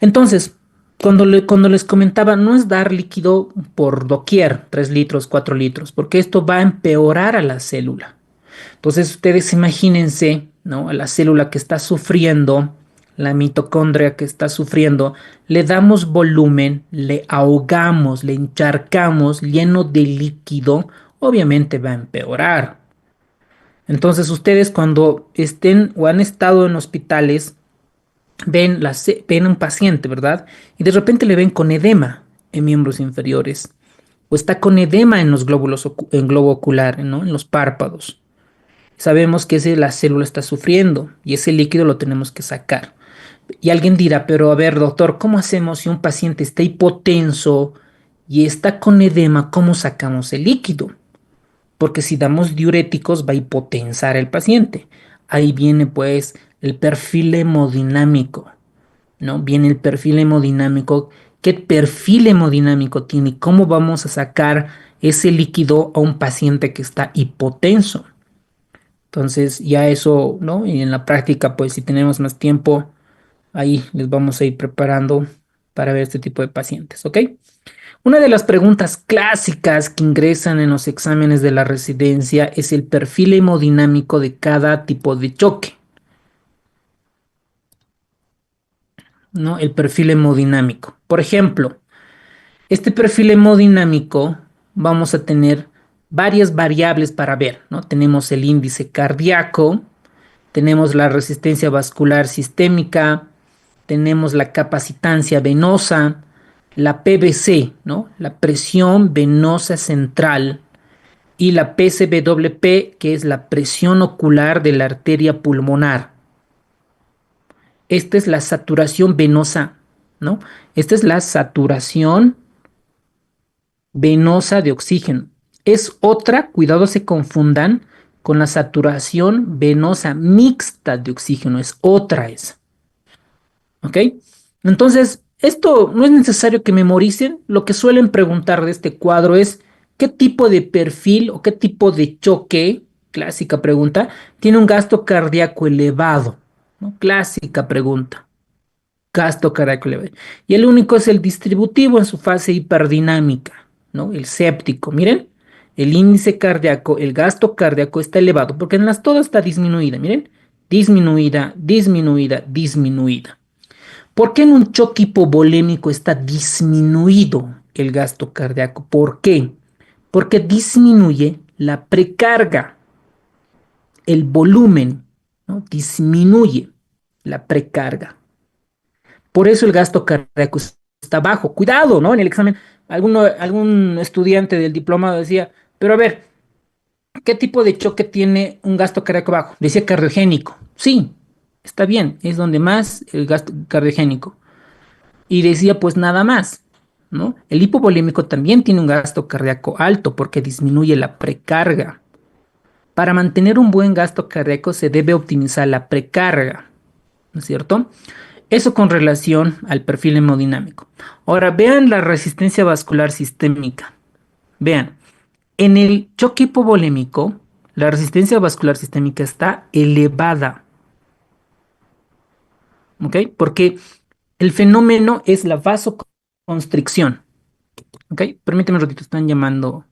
Speaker 1: Entonces, cuando les comentaba, no es dar líquido por doquier, 3 litros, 4 litros, porque esto va a empeorar a la célula. Entonces ustedes imagínense, ¿no? A la célula que está sufriendo, la mitocondria que está sufriendo, le damos volumen, le ahogamos, le encharcamos lleno de líquido, obviamente va a empeorar. Entonces ustedes cuando estén o han estado en hospitales, ven a un paciente, ¿verdad? Y de repente le ven con edema en miembros inferiores, o está con edema en los glóbulos, en globo ocular, ¿no? En los párpados. Sabemos que la célula está sufriendo y ese líquido lo tenemos que sacar. Y alguien dirá, pero a ver, doctor, ¿cómo hacemos si un paciente está hipotenso y está con edema? ¿Cómo sacamos el líquido? Porque si damos diuréticos va a hipotensar el paciente. Ahí viene pues el perfil hemodinámico, ¿no? Viene el perfil hemodinámico. ¿Qué perfil hemodinámico tiene? ¿Cómo vamos a sacar ese líquido a un paciente que está hipotenso? Entonces, ya eso, ¿no? Y en la práctica, pues si tenemos más tiempo, ahí les vamos a ir preparando para ver este tipo de pacientes, ¿ok? Una de las preguntas clásicas que ingresan en los exámenes de la residencia es el perfil hemodinámico de cada tipo de choque. ¿no? El perfil hemodinámico. Por ejemplo, este perfil hemodinámico vamos a tener varias variables para ver, ¿no? Tenemos el índice cardíaco, tenemos la resistencia vascular sistémica, tenemos la capacitancia venosa, la PVC, ¿no? La presión venosa central y la PCWP, que es la presión ocular de la arteria pulmonar. Esta es la saturación venosa, ¿no? Esta es la saturación venosa de oxígeno. Es otra, cuidado se confundan con la saturación venosa mixta de oxígeno, es otra esa. ¿Ok? Entonces, esto no es necesario que memoricen. Lo que suelen preguntar de este cuadro es qué tipo de perfil o qué tipo de choque, clásica pregunta, tiene un gasto cardíaco elevado, ¿no? Clásica pregunta. Gasto cardíaco elevado. Y el único es el distributivo en su fase hiperdinámica, ¿no? El séptico. Miren, el índice cardíaco, el gasto cardíaco está elevado, porque en las todas está disminuida, miren, disminuida, disminuida, disminuida. ¿Por qué en un choque hipovolémico está disminuido el gasto cardíaco? ¿Por qué? Porque disminuye la precarga, el volumen, ¿no? Disminuye la precarga. Por eso el gasto cardíaco está bajo. Cuidado, ¿no? En el examen, algún estudiante del diplomado decía, pero a ver, ¿qué tipo de choque tiene un gasto cardíaco bajo? Decía cardiogénico. Sí, está bien, es donde más el gasto cardiogénico. Y decía, pues nada más, ¿no? El hipovolémico también tiene un gasto cardíaco alto porque disminuye la precarga. Para mantener un buen gasto cardíaco se debe optimizar la precarga, ¿no es cierto? Eso con relación al perfil hemodinámico. Ahora vean la resistencia vascular sistémica. Vean, en el choque hipovolémico, la resistencia vascular sistémica está elevada, ¿ok? Porque el fenómeno es la vasoconstricción. Ok, permíteme un ratito, están llamando.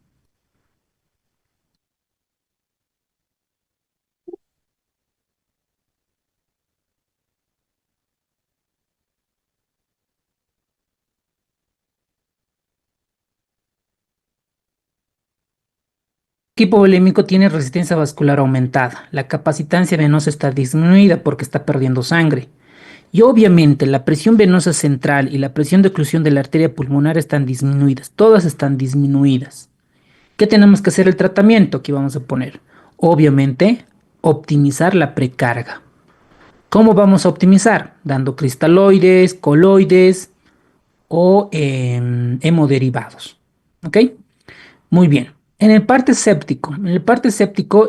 Speaker 1: El equipo volémico tiene resistencia vascular aumentada. La capacitancia venosa está disminuida porque está perdiendo sangre. Y obviamente la presión venosa central y la presión de oclusión de la arteria pulmonar están disminuidas. Todas están disminuidas. ¿Qué tenemos que hacer el tratamiento que vamos a poner? Obviamente, optimizar la precarga. ¿Cómo vamos a optimizar? Dando cristaloides, coloides o hemoderivados. ¿Ok? Muy bien. En el parte séptico,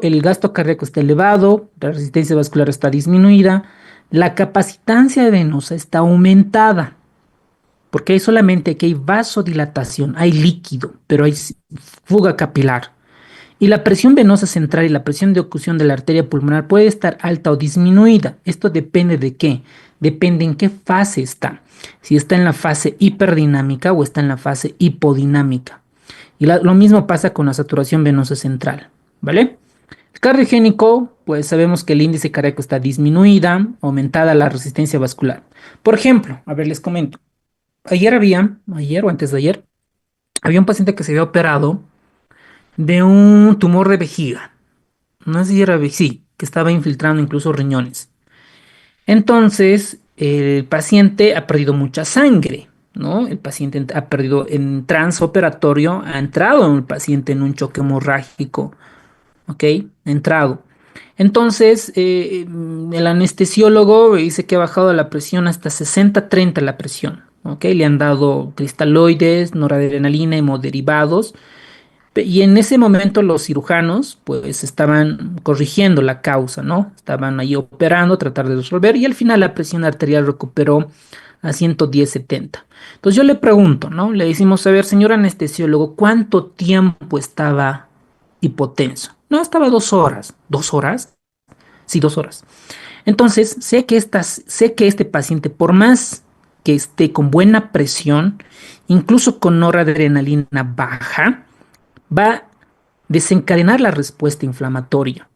Speaker 1: el gasto cardíaco está elevado, la resistencia vascular está disminuida, la capacitancia venosa está aumentada, porque hay solamente que hay vasodilatación, hay líquido, pero hay fuga capilar. Y la presión venosa central y la presión de oclusión de la arteria pulmonar puede estar alta o disminuida. Esto depende de qué. Depende en qué fase está. Si está en la fase hiperdinámica o está en la fase hipodinámica. Y lo mismo pasa con la saturación venosa central, ¿vale? El cardiogénico, pues sabemos que el índice cardíaco está disminuida, aumentada la resistencia vascular. Por ejemplo, a ver, les comento. Ayer o antes de ayer, había un paciente que se había operado de un tumor de vejiga. No sé si era sí, que estaba infiltrando incluso riñones. Entonces, el paciente ha perdido mucha sangre, ¿no? El paciente ha perdido en transoperatorio, ha entrado el paciente en un choque hemorrágico, ¿ok? Ha entrado. Entonces, el anestesiólogo dice que ha bajado la presión hasta 60-30 la presión, ¿ok? Le han dado cristaloides, noradrenalina, hemoderivados. Y en ese momento los cirujanos pues estaban corrigiendo la causa, ¿no? Estaban ahí operando, tratar de resolver y al final la presión arterial recuperó a 110/70. Entonces yo le pregunto, ¿no? Le decimos, a ver, señor anestesiólogo, ¿cuánto tiempo estaba hipotenso? No, estaba 2 horas. ¿2 horas? Sí, 2 horas. Entonces sé que este paciente, por más que esté con buena presión, incluso con noradrenalina baja, va a desencadenar la respuesta inflamatoria.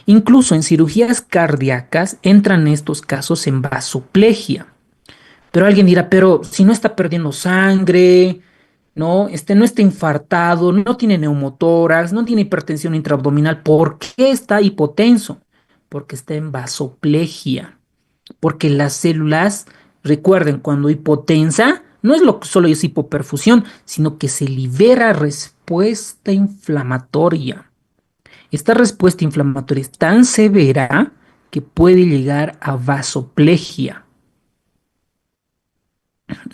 Speaker 1: Incluso en cirugías cardíacas entran estos casos en vasoplegia. Pero alguien dirá, pero si no está perdiendo sangre, ¿no? No está infartado, no tiene neumotórax, no tiene hipertensión intraabdominal, ¿por qué está hipotenso? Porque está en vasoplegia, porque las células, recuerden, cuando hipotensa, no es lo que solo es hipoperfusión, sino que se libera respuesta inflamatoria. Esta respuesta inflamatoria es tan severa que puede llegar a vasoplegia.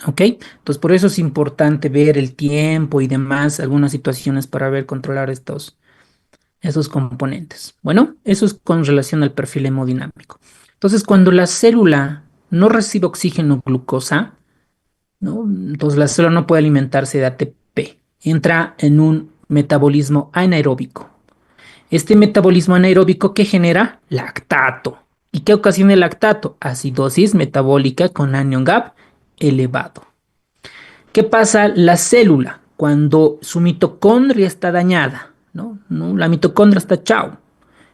Speaker 1: ¿Ok? Entonces, por eso es importante ver el tiempo y demás, algunas situaciones para ver, controlar esos componentes. Bueno, eso es con relación al perfil hemodinámico. Entonces, cuando la célula no recibe oxígeno o glucosa, ¿no? Entonces la célula no puede alimentarse de ATP. Entra en un metabolismo anaeróbico. Este metabolismo anaeróbico que genera lactato. ¿Y qué ocasiona el lactato? Acidosis metabólica con anion gap elevado. ¿Qué pasa la célula cuando su mitocondria está dañada? ¿No? La mitocondria está chao.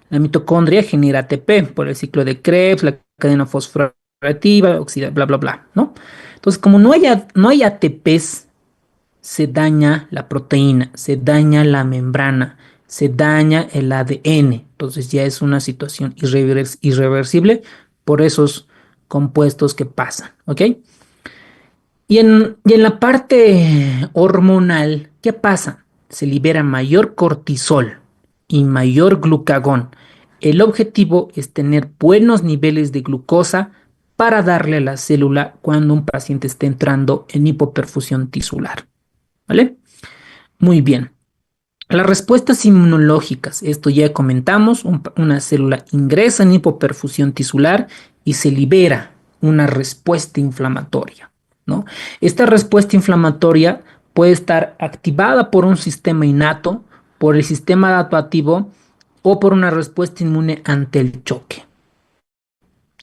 Speaker 1: La mitocondria genera ATP por el ciclo de Krebs, la cadena fosforativa, bla, bla, bla, ¿no? Entonces, como no hay ATPs, se daña la proteína, se daña la membrana, se daña el ADN. Entonces ya es una situación irreversible por esos compuestos que pasan, ¿ok? Y en la parte hormonal, ¿qué pasa? Se libera mayor cortisol y mayor glucagón. El objetivo es tener buenos niveles de glucosa para darle a la célula cuando un paciente esté entrando en hipoperfusión tisular. ¿Vale? Muy bien. Las respuestas inmunológicas, esto ya comentamos, una célula ingresa en hipoperfusión tisular y se libera una respuesta inflamatoria, ¿no? Esta respuesta inflamatoria puede estar activada por un sistema innato, por el sistema adaptativo o por una respuesta inmune ante el choque.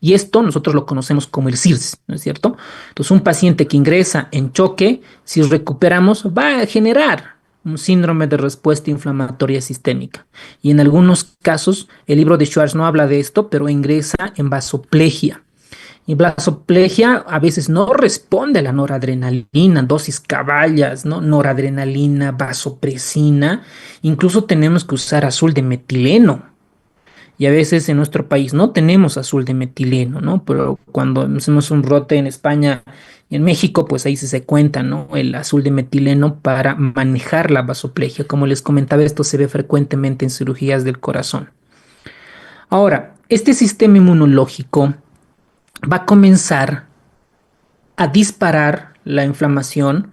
Speaker 1: Y esto nosotros lo conocemos como el CIRS, ¿no es cierto? Entonces, un paciente que ingresa en choque, si recuperamos, va a generar un síndrome de respuesta inflamatoria sistémica. Y en algunos casos, el libro de Schwartz no habla de esto, pero ingresa en vasoplegia. Y vasoplegia a veces no responde a la noradrenalina, dosis caballas, ¿no? Noradrenalina, vasopresina. Incluso tenemos que usar azul de metileno, y a veces en nuestro país no tenemos azul de metileno, ¿no? Pero cuando hacemos un brote en España y en México, pues ahí se cuenta, ¿no? El azul de metileno para manejar la vasoplegia. Como les comentaba, esto se ve frecuentemente en cirugías del corazón. Ahora, este sistema inmunológico va a comenzar a disparar la inflamación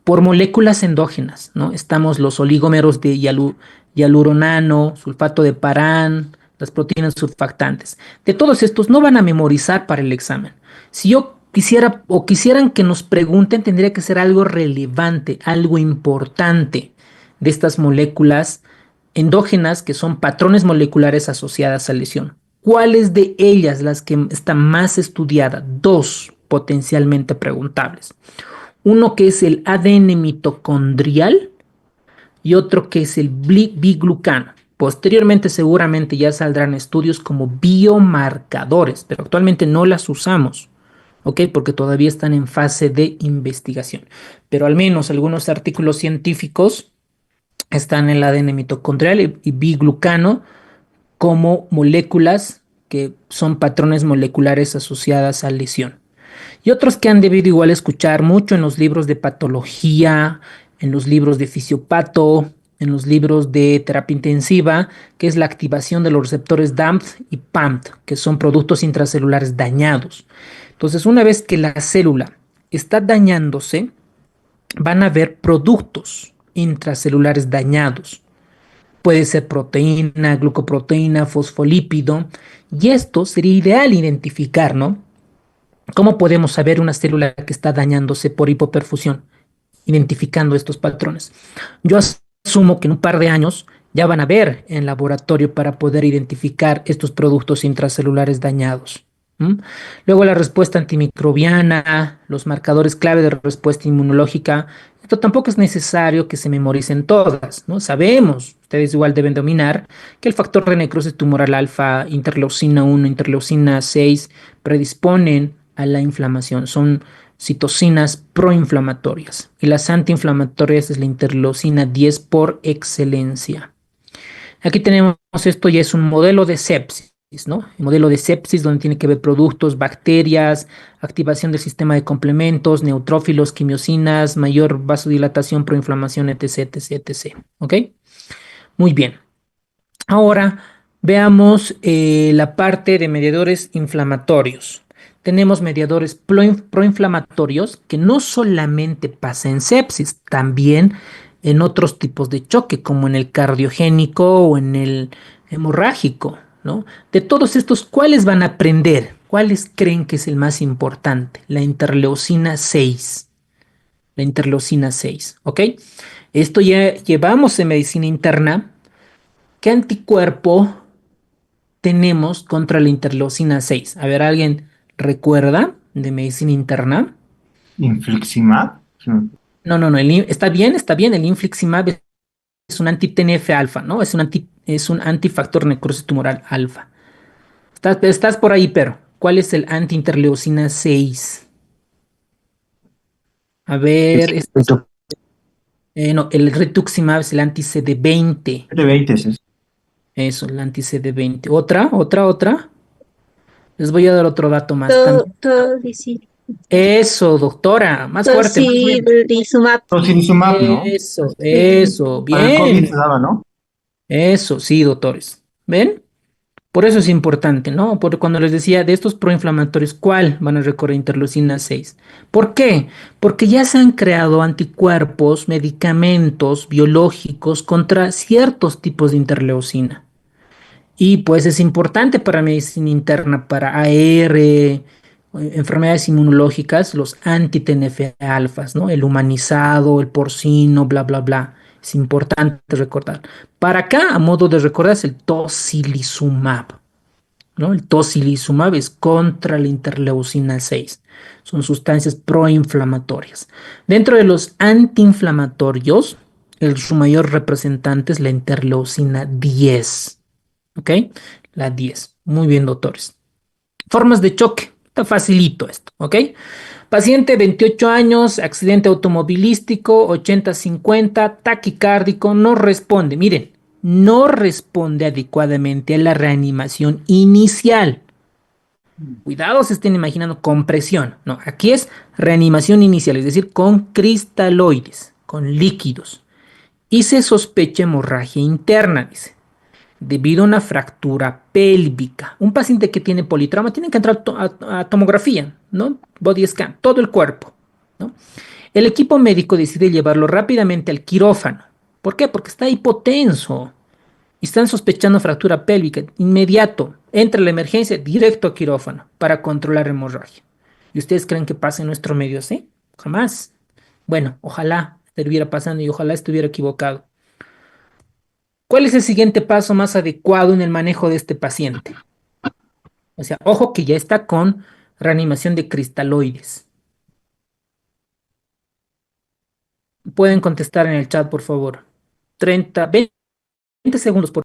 Speaker 1: por moléculas endógenas, ¿no? Estamos los oligómeros de hialuronano, sulfato de parán, las proteínas surfactantes. De todos estos no van a memorizar para el examen. Si yo quisiera o quisieran que nos pregunten, tendría que ser algo relevante, algo importante de estas moléculas endógenas que son patrones moleculares asociadas a lesión. ¿Cuáles de ellas las que están más estudiadas? Dos potencialmente preguntables. Uno que es el ADN mitocondrial y otro que es el biglucano. Posteriormente seguramente ya saldrán estudios como biomarcadores, pero actualmente no las usamos, ¿ok? Porque todavía están en fase de investigación. Pero al menos algunos artículos científicos están en el ADN mitocondrial y biglucano como moléculas que son patrones moleculares asociadas a lesión. Y otros que han debido igual escuchar mucho en los libros de patología, en los libros de fisiopato, en los libros de terapia intensiva, que es la activación de los receptores DAMP y PAMP, que son productos intracelulares dañados. Entonces, una vez que la célula está dañándose, van a haber productos intracelulares dañados. Puede ser proteína, glucoproteína, fosfolípido, y esto sería ideal identificar, ¿no? ¿Cómo podemos saber una célula que está dañándose por hipoperfusión? Identificando estos patrones. Yo asumo que en un par de años ya van a ver en laboratorio para poder identificar estos productos intracelulares dañados. ¿Mm? Luego la respuesta antimicrobiana, los marcadores clave de respuesta inmunológica. Esto tampoco es necesario que se memoricen todas, ¿no? Sabemos, ustedes igual deben dominar, que el factor de necrosis tumoral alfa, interleucina 1, interleucina 6 predisponen a la inflamación. Son citocinas proinflamatorias. Y las antiinflamatorias es la interleucina 10 por excelencia. Aquí tenemos esto ya es un modelo de sepsis, ¿no? El modelo de sepsis donde tiene que ver productos, bacterias, activación del sistema de complementos, neutrófilos, quimiosinas, mayor vasodilatación, proinflamación, etc, etc, etc. ¿Ok? Muy bien. Ahora veamos la parte de mediadores inflamatorios. Tenemos mediadores proinflamatorios que no solamente pasa en sepsis, también en otros tipos de choque, como en el cardiogénico o en el hemorrágico, ¿no? De todos estos, ¿cuáles van a aprender? ¿Cuáles creen que es el más importante? La interleucina 6. La interleucina 6, ¿ok? Esto ya llevamos en medicina interna. ¿Qué anticuerpo tenemos contra la interleucina 6? A ver, ¿alguien recuerda de medicina interna?
Speaker 4: Infliximab.
Speaker 1: No, no, no, está bien, el infliximab es un anti-TNF alfa, ¿no? Es un antifactor necrosis tumoral alfa. Estás por ahí, pero ¿cuál es el anti-interleucina 6? A ver, no, el rituximab es el anti-CD20.
Speaker 4: CD20 es eso.
Speaker 1: Eso, el anti-CD20. Otra. Les voy a dar otro dato más. Eso, doctora, más fuerte, más fuerte.
Speaker 3: Tocilizumab.
Speaker 4: Tocilizumab, ¿no?
Speaker 1: Eso,
Speaker 4: Para el COVID se
Speaker 1: bien.
Speaker 4: daba, ¿no?
Speaker 1: Eso, sí, doctores. ¿Ven? Por eso es importante, ¿no? Porque cuando les decía de estos proinflamatorios, ¿cuál van a recorrer interleucina 6? ¿Por qué? Porque ya se han creado anticuerpos, medicamentos biológicos contra ciertos tipos de interleucina. Y pues es importante para medicina interna, para AR, enfermedades inmunológicas, los anti-TNF alfas, ¿no? El humanizado, el porcino, bla, bla, bla. Es importante recordar. Para acá, a modo de recordar, es el tocilizumab, ¿no? El tocilizumab es contra la interleucina 6. Son sustancias proinflamatorias. Dentro de los antiinflamatorios, su mayor representante es la interleucina 10. ¿Ok? La 10. Muy bien, doctores. Formas de choque. Está facilito esto, ¿ok? Paciente 28 años, accidente automovilístico, 80-50, taquicárdico, no responde. Miren, no responde adecuadamente a la reanimación inicial. Cuidado, se estén imaginando compresión. No, aquí es reanimación inicial, es decir, con cristaloides, con líquidos. Y se sospecha hemorragia interna, dice debido a una fractura pélvica. Un paciente que tiene politrauma tiene que entrar a tomografía, ¿no? Body scan, todo el cuerpo, ¿no? El equipo médico decide llevarlo rápidamente al quirófano. ¿Por qué? Porque está hipotenso y están sospechando fractura pélvica. Inmediato, entra la emergencia, directo a quirófano para controlar hemorragia. ¿Y ustedes creen que pasa en nuestro medio así? Jamás. Bueno, ojalá estuviera pasando y ojalá estuviera equivocado. ¿Cuál es el siguiente paso más adecuado en el manejo de este paciente? O sea, ojo que ya está con reanimación de cristaloides. Pueden contestar en el chat, por favor. 30, 20 segundos, por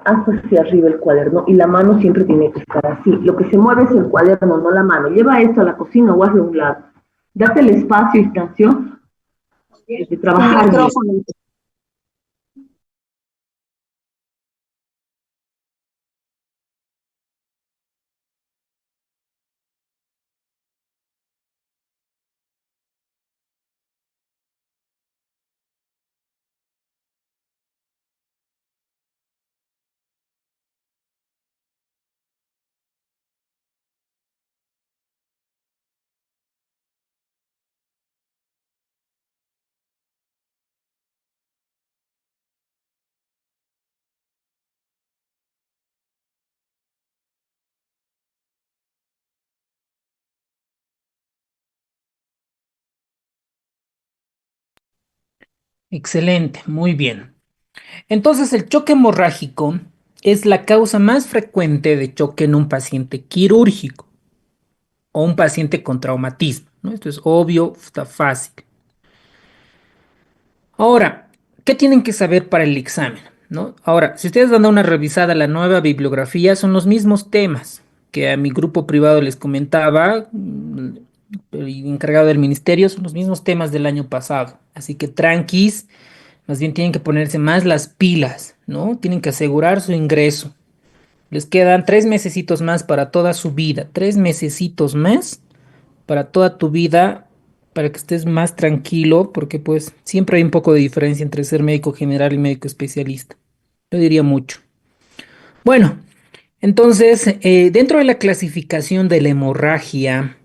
Speaker 5: Haz hacia arriba el cuaderno y la mano siempre tiene que estar así. Lo que se mueve es el cuaderno, no la mano. Lleva esto a la cocina o hazlo a un lado. Date el espacio y distancia de trabajar bien.
Speaker 1: Excelente, muy bien. Entonces, el choque hemorrágico es la causa más frecuente de choque en un paciente quirúrgico o un paciente con traumatismo, ¿no? Esto es obvio, está fácil. Ahora, ¿qué tienen que saber para el examen? ¿No? Ahora, si ustedes dan una revisada a la nueva bibliografía, son los mismos temas que a mi grupo privado les comentaba, el encargado del ministerio, son los mismos temas del año pasado. Así que tranquis, más bien tienen que ponerse más las pilas, ¿no? Tienen que asegurar su ingreso. Les quedan 3 mesecitos más para toda su vida, 3 mesecitos más para toda tu vida, para que estés más tranquilo, porque pues siempre hay un poco de diferencia entre ser médico general y médico especialista. Yo diría mucho. Bueno, entonces, dentro de la clasificación de la hemorragia,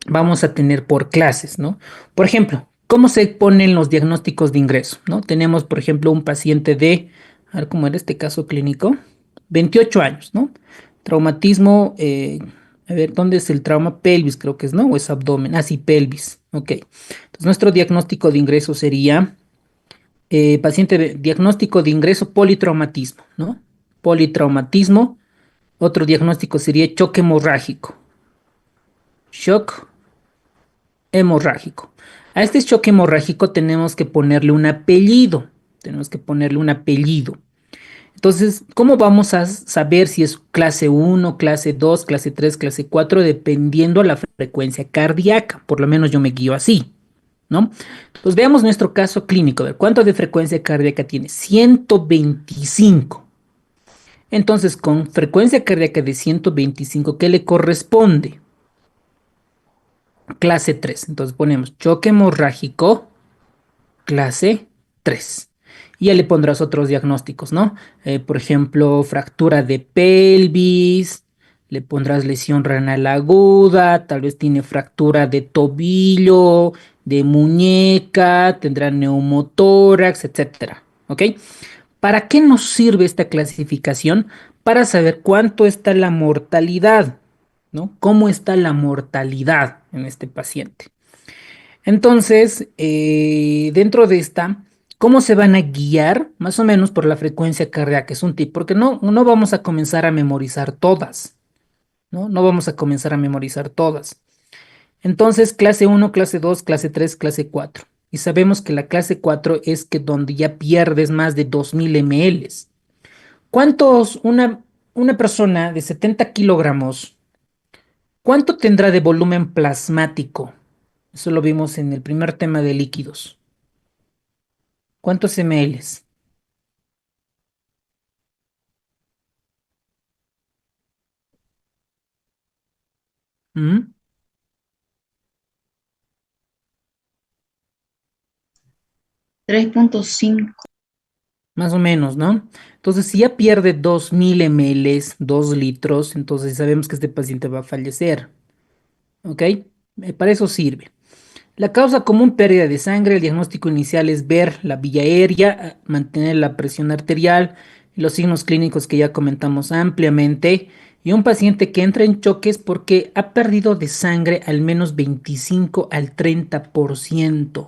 Speaker 1: vamos a tener por clases, ¿no? Por ejemplo, ¿cómo se ponen los diagnósticos de ingreso? ¿No? Tenemos, por ejemplo, un paciente de, a ver cómo era este caso clínico, 28 años, ¿no? Traumatismo, a ver, ¿dónde es el trauma? Pelvis, creo que es, ¿no? O es abdomen, ah, sí, pelvis, ok. Entonces, nuestro diagnóstico de ingreso sería diagnóstico de ingreso politraumatismo, ¿no? Politraumatismo. Otro diagnóstico sería choque hemorrágico. Shock hemorrágico. A este choque hemorrágico tenemos que ponerle un apellido. Tenemos que ponerle un apellido. Entonces, ¿cómo vamos a saber si es clase 1, clase 2, clase 3, clase 4? Dependiendo la frecuencia cardíaca. Por lo menos yo me guío así, ¿no? Entonces, veamos nuestro caso clínico. A ver, ¿cuánto de frecuencia cardíaca tiene? 125. Entonces, con frecuencia cardíaca de 125, ¿qué le corresponde? Clase 3. Entonces ponemos choque hemorrágico, clase 3. Y ya le pondrás otros diagnósticos, ¿no? Por ejemplo, fractura de pelvis, le pondrás lesión renal aguda, tal vez tiene fractura de tobillo, de muñeca, tendrá neumotórax, etcétera. ¿Ok? ¿Para qué nos sirve esta clasificación? Para saber cuánto está la mortalidad, ¿no? ¿Cómo está la mortalidad en este paciente? Entonces, dentro de esta, ¿cómo se van a guiar? Más o menos por la frecuencia cardíaca, es un tip, porque no vamos a comenzar a memorizar todas, ¿no? No vamos a comenzar a memorizar todas. Entonces, clase 1, clase 2, clase 3, clase 4. Y sabemos que la clase 4 es que donde ya pierdes más de 2000 ml. ¿Cuántos, una persona de 70 kilogramos, cuánto tendrá de volumen plasmático? Eso lo vimos en el primer tema de líquidos. ¿Cuántos ml? ¿Mm?
Speaker 6: 3.5.
Speaker 1: Más o menos, ¿no? Entonces, si ya pierde 2000 ml, 2 litros, entonces sabemos que este paciente va a fallecer. ¿Ok? Para eso sirve. La causa común, pérdida de sangre. El diagnóstico inicial es ver la vía aérea, mantener la presión arterial, los signos clínicos que ya comentamos ampliamente. Y un paciente que entra en choques porque ha perdido de sangre al menos 25 al 30%.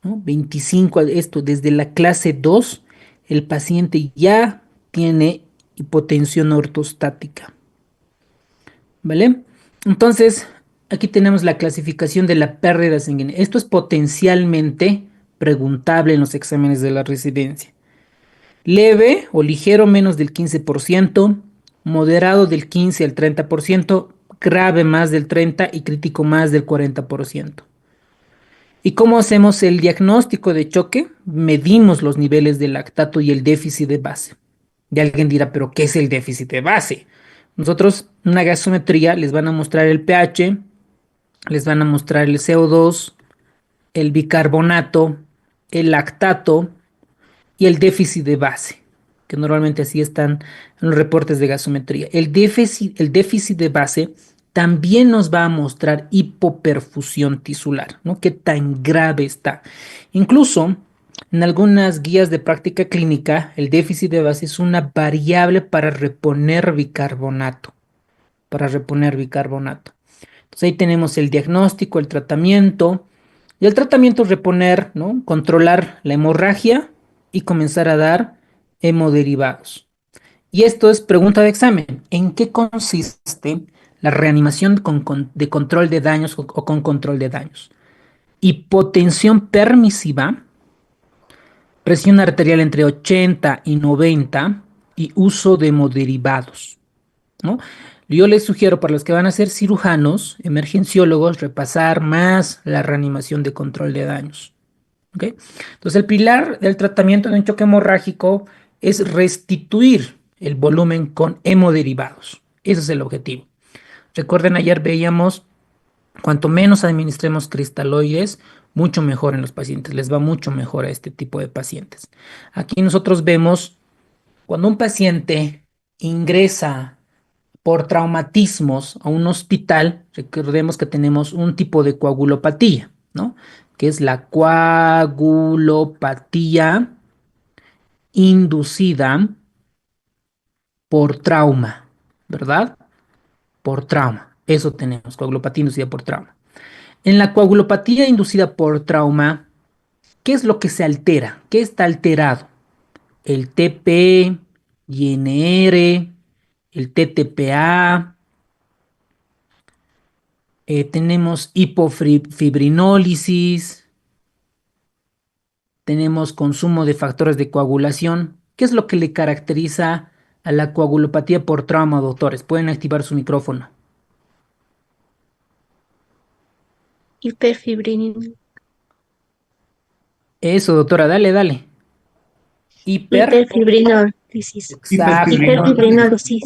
Speaker 1: ¿No? 25, esto desde la clase 2, el paciente ya tiene hipotensión ortostática. ¿Vale? Entonces, aquí tenemos la clasificación de la pérdida sanguínea. Esto es potencialmente preguntable en los exámenes de la residencia. Leve o ligero menos del 15%, moderado del 15 al 30%, grave más del 30% y crítico más del 40%. ¿Y cómo hacemos el diagnóstico de choque? Medimos los niveles de lactato y el déficit de base. Y alguien dirá, ¿pero qué es el déficit de base? Nosotros, una gasometría, les van a mostrar el pH, les van a mostrar el CO2, el bicarbonato, el lactato y el déficit de base, que normalmente así están en los reportes de gasometría. El déficit de base también nos va a mostrar hipoperfusión tisular, ¿no? Qué tan grave está. Incluso en algunas guías de práctica clínica, el déficit de base es una variable para reponer bicarbonato. Entonces ahí tenemos el diagnóstico, el tratamiento. Y el tratamiento es reponer, ¿no? Controlar la hemorragia y comenzar a dar hemoderivados. Y esto es pregunta de examen. ¿En qué consiste la reanimación de control de daños o con control de daños? Hipotensión permisiva, presión arterial entre 80 y 90 y uso de hemoderivados, ¿no? Yo les sugiero para los que van a ser cirujanos, emergenciólogos, repasar más la reanimación de control de daños. ¿Ok? Entonces, el pilar del tratamiento de un choque hemorrágico es restituir el volumen con hemoderivados. Ese es el objetivo. Recuerden, ayer veíamos, cuanto menos administremos cristaloides, mucho mejor en los pacientes. Les va mucho mejor a este tipo de pacientes. Aquí nosotros vemos cuando un paciente ingresa por traumatismos a un hospital, recordemos que tenemos un tipo de coagulopatía, ¿no? Que es la coagulopatía inducida por trauma, ¿verdad? Por trauma. Eso tenemos, coagulopatía inducida por trauma. En la coagulopatía inducida por trauma, ¿qué es lo que se altera? ¿Qué está alterado? El TP, INR, el TTPA, tenemos hipofibrinólisis, tenemos consumo de factores de coagulación. ¿Qué es lo que le caracteriza a la coagulopatía por trauma, doctores? Pueden activar su micrófono.
Speaker 3: Hiperfibrin,
Speaker 1: Eso, doctora, dale, dale. Hiper.
Speaker 3: hiperfibrinólisis.
Speaker 1: Exacto.
Speaker 4: Hiperfibrinólisis.
Speaker 3: Hiperfibrinólisis.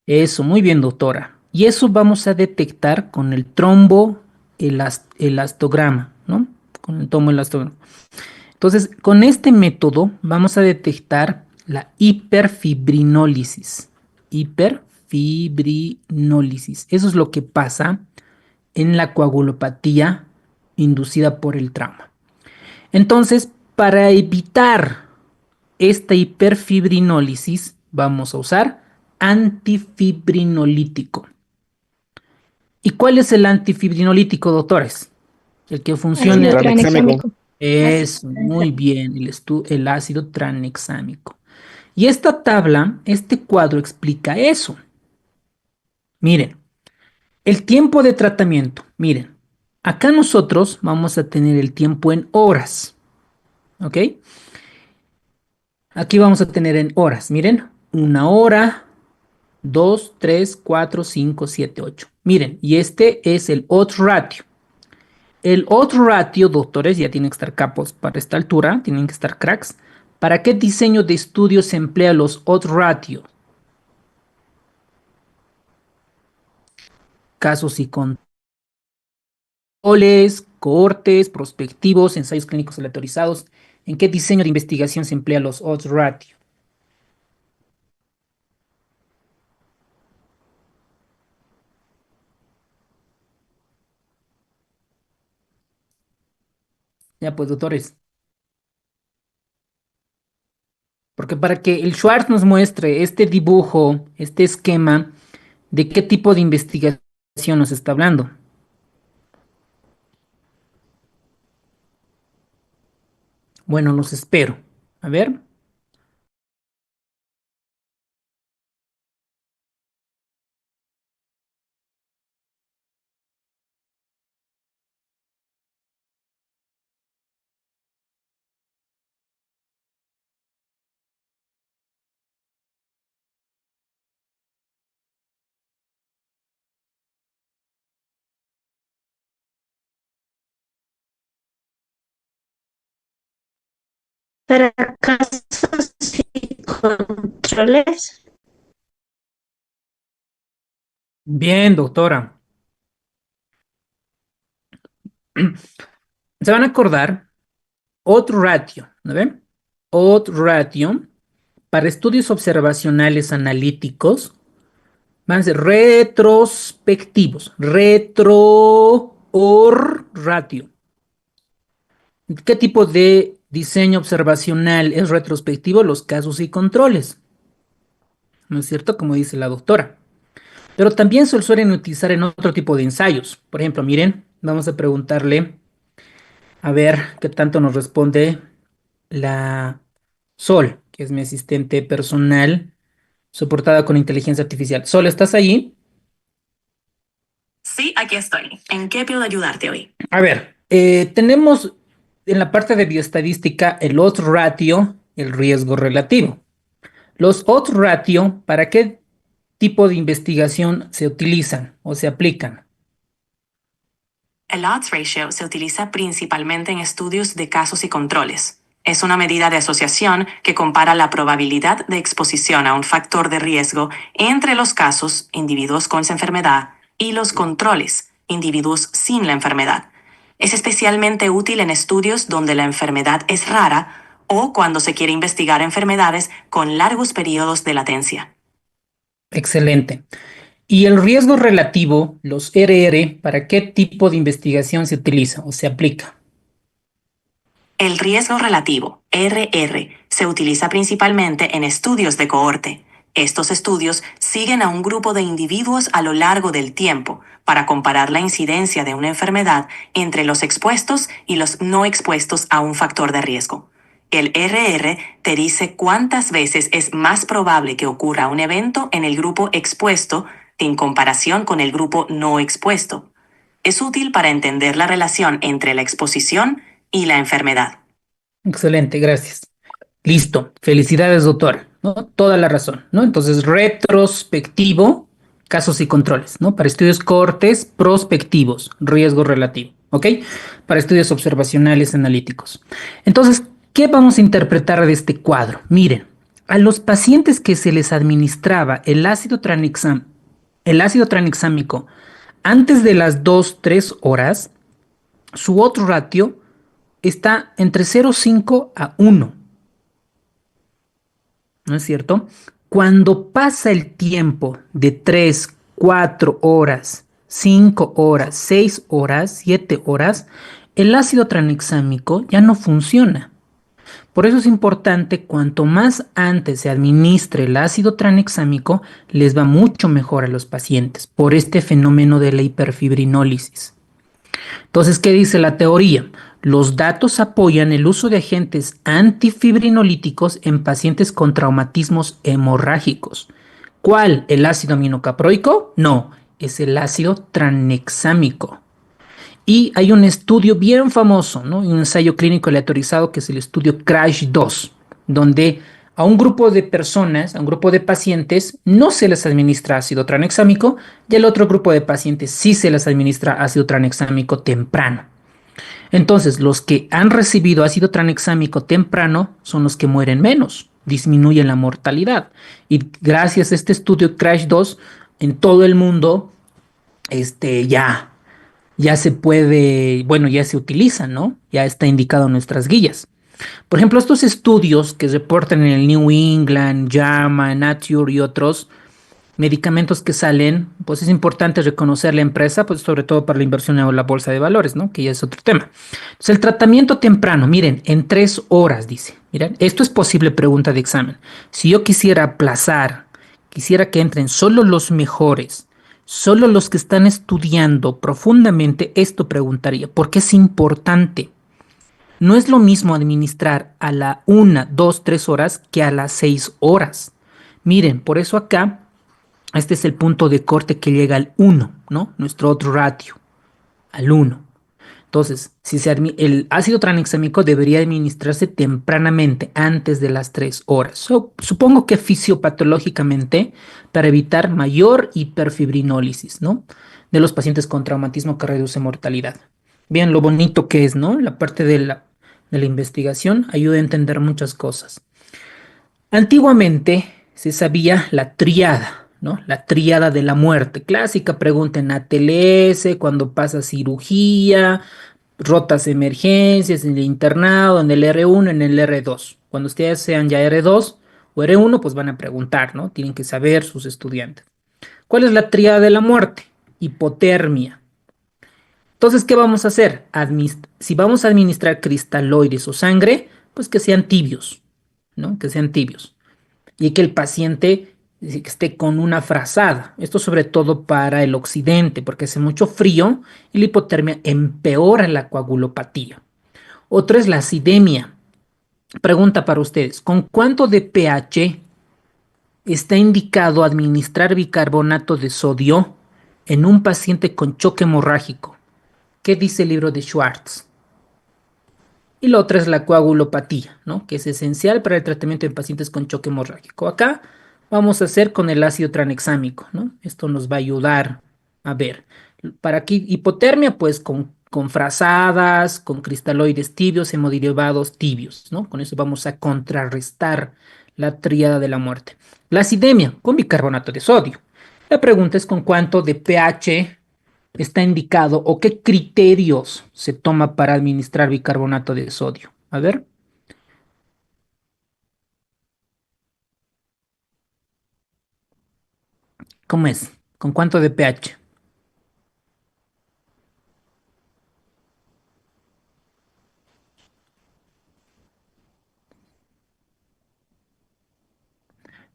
Speaker 1: Eso, muy bien, doctora. Y eso vamos a detectar con el tromboelastograma, ¿no? Con el tromboelastograma. Entonces, con este método vamos a detectar la hiperfibrinólisis. Hiperfibrinólisis. Eso es lo que pasa en la coagulopatía inducida por el trauma. Entonces, para evitar esta hiperfibrinólisis, vamos a usar antifibrinolítico. ¿Y cuál es el antifibrinolítico, doctores? El que
Speaker 2: El
Speaker 1: funciona.
Speaker 3: Ácido
Speaker 2: tranexámico.
Speaker 3: tranexámico.
Speaker 1: Es muy bien, el ácido tranexámico. Y esta tabla, este cuadro explica eso. Miren, el tiempo de tratamiento. Miren, acá nosotros vamos a tener el tiempo en horas. ¿Ok? Aquí vamos a tener en horas. Miren, 1 hora, 2, 3, 4, 5, 7, 8. Miren, y este es el odds ratio. El odds ratio, doctores, ya tienen que estar capos para esta altura, tienen que estar cracks. ¿Para qué diseño de estudio se emplea los odds ratio? Casos y controles, cohortes, prospectivos, ensayos clínicos aleatorizados. ¿En qué diseño de investigación se emplea los odds ratio? Ya pues, doctores. Porque para que el Schwartz nos muestre este dibujo, este esquema, ¿de qué tipo de investigación nos está hablando? Bueno, los espero. A ver.
Speaker 3: Para casos y controles.
Speaker 1: Bien, doctora. Se van a acordar, odds ratio, ¿no ven? Odds ratio para estudios observacionales analíticos van a ser retrospectivos. Retro ratio. ¿Qué tipo de diseño observacional es retrospectivo? Los casos y controles. ¿No es cierto? Como dice la doctora. Pero también se suelen utilizar en otro tipo de ensayos. Por ejemplo, miren, vamos a preguntarle a ver qué tanto nos responde la Sol, que es mi asistente personal, soportada con inteligencia artificial. Sol, ¿estás allí?
Speaker 6: Sí, aquí estoy. ¿En qué puedo ayudarte hoy?
Speaker 1: A ver, tenemos en la parte de bioestadística el odds ratio, el riesgo relativo. Los odds ratio, ¿para qué tipo de investigación se utilizan o se aplican?
Speaker 6: El odds ratio se utiliza principalmente en estudios de casos y controles. Es una medida de asociación que compara la probabilidad de exposición a un factor de riesgo entre los casos, individuos con esa enfermedad, y los controles, individuos sin la enfermedad. Es especialmente útil en estudios donde la enfermedad es rara o cuando se quiere investigar enfermedades con largos periodos de latencia.
Speaker 1: Excelente. ¿Y el riesgo relativo, los RR, para qué tipo de investigación se utiliza o se aplica?
Speaker 6: El riesgo relativo, RR, se utiliza principalmente en estudios de cohorte. Estos estudios siguen a un grupo de individuos a lo largo del tiempo para comparar la incidencia de una enfermedad entre los expuestos y los no expuestos a un factor de riesgo. El RR te dice cuántas veces es más probable que ocurra un evento en el grupo expuesto en comparación con el grupo no expuesto. Es útil para entender la relación entre la exposición y la enfermedad.
Speaker 1: Excelente, gracias. Listo. Felicidades, doctor. ¿No? Toda la razón, ¿no? Entonces, retrospectivo, casos y controles, ¿no? Para estudios cortes, prospectivos, riesgo relativo, ¿ok? Para estudios observacionales analíticos. Entonces, ¿qué vamos a interpretar de este cuadro? Miren, a los pacientes que se les administraba el ácido tranexámico antes de las 2-3 horas, su odds ratio está entre 0,5 a 1. ¿No es cierto? Cuando pasa el tiempo de 3, 4 horas, 5 horas, 6 horas, 7 horas, el ácido tranexámico ya no funciona. Por eso es importante, cuanto más antes se administre el ácido tranexámico, les va mucho mejor a los pacientes por este fenómeno de la hiperfibrinólisis. Entonces, ¿qué dice la teoría? Los datos apoyan el uso de agentes antifibrinolíticos en pacientes con traumatismos hemorrágicos. ¿Cuál? ¿El ácido aminocaproico? No, es el ácido tranexámico. Y hay un estudio bien famoso, ¿no? Un ensayo clínico aleatorizado que es el estudio CRASH-2, donde a un grupo de personas, a un grupo de pacientes, no se les administra ácido tranexámico y al otro grupo de pacientes sí se les administra ácido tranexámico temprano. Entonces, los que han recibido ácido tranexámico temprano son los que mueren menos, disminuyen la mortalidad. Y gracias a este estudio CRASH-2, en todo el mundo, ya se puede, bueno, ya se utiliza, ¿no? Ya está indicado en nuestras guías. Por ejemplo, estos estudios que reportan en el New England, JAMA, Nature y otros medicamentos que salen, pues es importante reconocer la empresa, pues sobre todo para la inversión en la bolsa de valores, ¿no? Que ya es otro tema. Entonces, el tratamiento temprano, miren, en 3 horas, dice. Miren, esto es posible pregunta de examen. Si yo quisiera aplazar, quisiera que entren solo los mejores, solo los que están estudiando profundamente, esto preguntaría, porque es importante. No es lo mismo administrar a la 1, 2, 3 horas que a las 6 horas. Miren, por eso acá, este es el punto de corte que llega al 1, ¿no? Nuestro otro ratio, al 1. Entonces, el ácido tranexámico debería administrarse tempranamente, antes de las 3 horas. Supongo que fisiopatológicamente para evitar mayor hiperfibrinólisis, ¿no? De los pacientes con traumatismo que reduce mortalidad. Bien, lo bonito que es, ¿no? La parte de de la investigación, ayuda a entender muchas cosas. Antiguamente se sabía la tríada, ¿no? La tríada de la muerte. Clásica pregunta en ATLS, cuando pasa cirugía, rotas emergencias, en el internado, en el R1, en el R2. Cuando ustedes sean ya R2 o R1, pues van a preguntar, ¿no? Tienen que saber sus estudiantes. ¿Cuál es la tríada de la muerte? Hipotermia. Entonces, ¿qué vamos a hacer? Si vamos a administrar cristaloides o sangre, pues que sean tibios, ¿no? Que sean tibios. Y que el paciente esté con una frazada. Esto sobre todo para el occidente, porque hace mucho frío y la hipotermia empeora la coagulopatía. Otra es la acidemia. Pregunta para ustedes, ¿con cuánto de pH está indicado administrar bicarbonato de sodio en un paciente con choque hemorrágico? ¿Qué dice el libro de Schwartz? Y la otra es la coagulopatía, ¿no? Que es esencial para el tratamiento de pacientes con choque hemorrágico. Acá vamos a hacer con el ácido tranexámico, ¿no? Esto nos va a ayudar a ver. Para aquí, hipotermia, pues con frazadas, con cristaloides tibios, hemoderivados tibios, ¿no? Con eso vamos a contrarrestar la tríada de la muerte. La acidemia, con bicarbonato de sodio. La pregunta es con cuánto de pH está indicado o qué criterios se toma para administrar bicarbonato de sodio. A ver. ¿Cómo es? ¿Con cuánto de pH?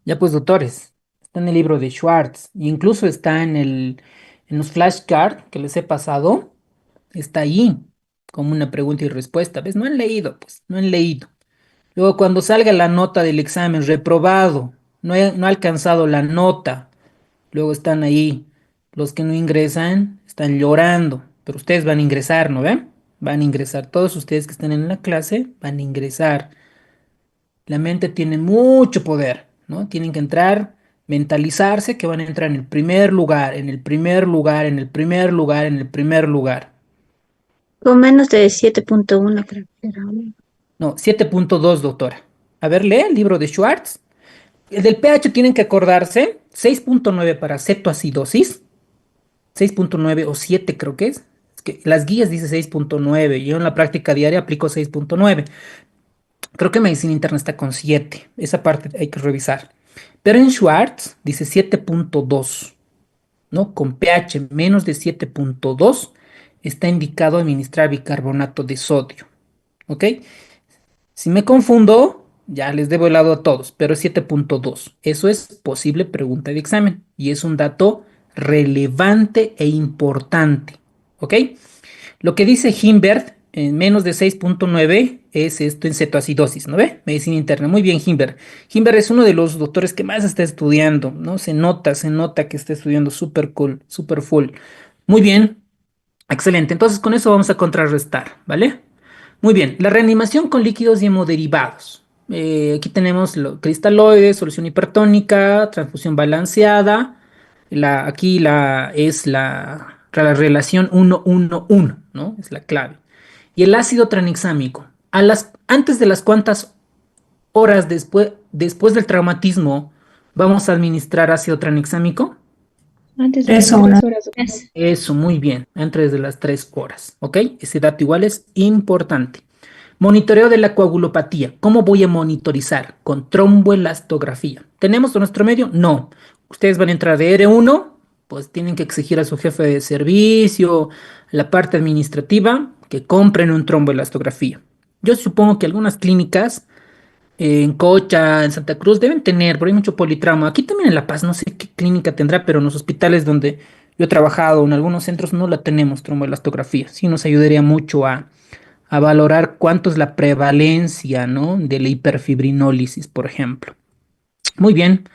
Speaker 1: Ya pues, doctores, está en el libro de Schwartz e incluso está en los flashcards que les he pasado. Está ahí como una pregunta y respuesta. ¿Ves? No han leído, pues, no han leído. Luego, cuando salga la nota del examen, reprobado, no ha alcanzado la nota. Luego están ahí los que no ingresan, están llorando, pero ustedes van a ingresar, ¿no ven? Van a ingresar, todos ustedes que están en la clase van a ingresar. La mente tiene mucho poder, ¿no? Tienen que entrar, mentalizarse que van a entrar en el primer lugar, en el primer lugar, en el primer lugar, en el primer lugar.
Speaker 3: Con menos de 7.1 creo que era.
Speaker 1: No, 7.2, doctora. A ver, lee el libro de Schwartz. El del pH tienen que acordarse, 6.9 para cetoacidosis, 6.9 o 7 creo que es. Es que las guías dice 6.9. Yo en la práctica diaria aplico 6.9. Creo que medicina interna está con 7. Esa parte hay que revisar. Pero en Schwartz dice 7.2, ¿no? Con pH menos de 7.2 está indicado administrar bicarbonato de sodio. ¿Ok? Si me confundo, ya les debo el lado a todos, pero es 7.2. Eso es posible pregunta de examen y es un dato relevante e importante. ¿Ok? Lo que dice Himbert en menos de 6.9 es esto en cetoacidosis, ¿no ve? Medicina interna. Muy bien, Himbert. Himbert es uno de los doctores que más está estudiando, ¿no? Se nota que está estudiando súper cool, súper full. Muy bien, excelente. Entonces con eso vamos a contrarrestar, ¿vale? Muy bien, la reanimación con líquidos y hemoderivados. Aquí tenemos cristaloides, solución hipertónica, transfusión balanceada. Aquí la relación 1-1-1, ¿no? Es la clave. Y el ácido tranexámico. Antes de las cuantas horas después del traumatismo, vamos a administrar ácido tranexámico.
Speaker 3: Antes de
Speaker 7: 3 horas.
Speaker 1: Eso, muy bien, antes de las 3 horas, ¿ok? Ese dato igual es importante. Monitoreo de la coagulopatía. ¿Cómo voy a monitorizar? Con tromboelastografía. ¿Tenemos en nuestro medio? No. Ustedes van a entrar de R1, pues tienen que exigir a su jefe de servicio, la parte administrativa, que compren un tromboelastografía. Yo supongo que algunas clínicas en Cocha, en Santa Cruz, deben tener, pero hay mucho politrauma. Aquí también en La Paz, no sé qué clínica tendrá, pero en los hospitales donde yo he trabajado, en algunos centros no la tenemos, tromboelastografía. Sí nos ayudaría mucho a valorar cuánto es la prevalencia, ¿no? De la hiperfibrinólisis, por ejemplo. Muy bien.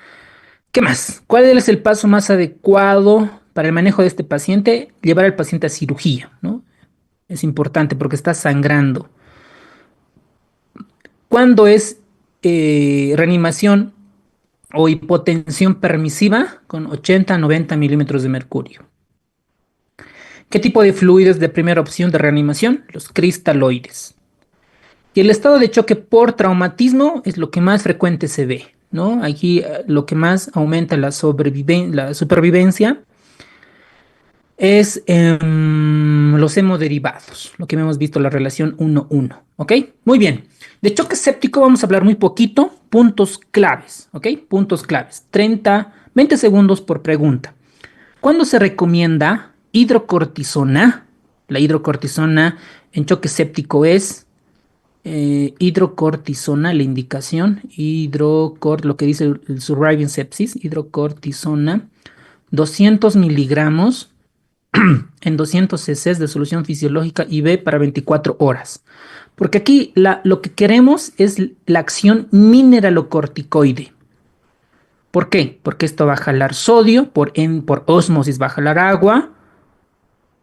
Speaker 1: ¿Qué más? ¿Cuál es el paso más adecuado para el manejo de este paciente? Llevar al paciente a cirugía, ¿no? Es importante porque está sangrando. ¿Cuándo es reanimación o hipotensión permisiva? Con 80 a 90 milímetros de mercurio. ¿Qué tipo de fluidos de primera opción de reanimación? Los cristaloides. Y el estado de choque por traumatismo es lo que más frecuente se ve, ¿no? Aquí lo que más aumenta la supervivencia es los hemoderivados, lo que hemos visto, la relación 1-1, ¿ok? Muy bien. De choque séptico vamos a hablar muy poquito, puntos claves, ¿ok? Puntos claves, 20 segundos por pregunta. ¿Cuándo se recomienda hidrocortisona? La hidrocortisona en choque séptico es hidrocortisona, la indicación, lo que dice el Surviving Sepsis, hidrocortisona, 200 miligramos en 200 cc de solución fisiológica IV para 24 horas. Porque aquí lo que queremos es la acción mineralocorticoide. ¿Por qué? Porque esto va a jalar sodio, por ósmosis va a jalar agua.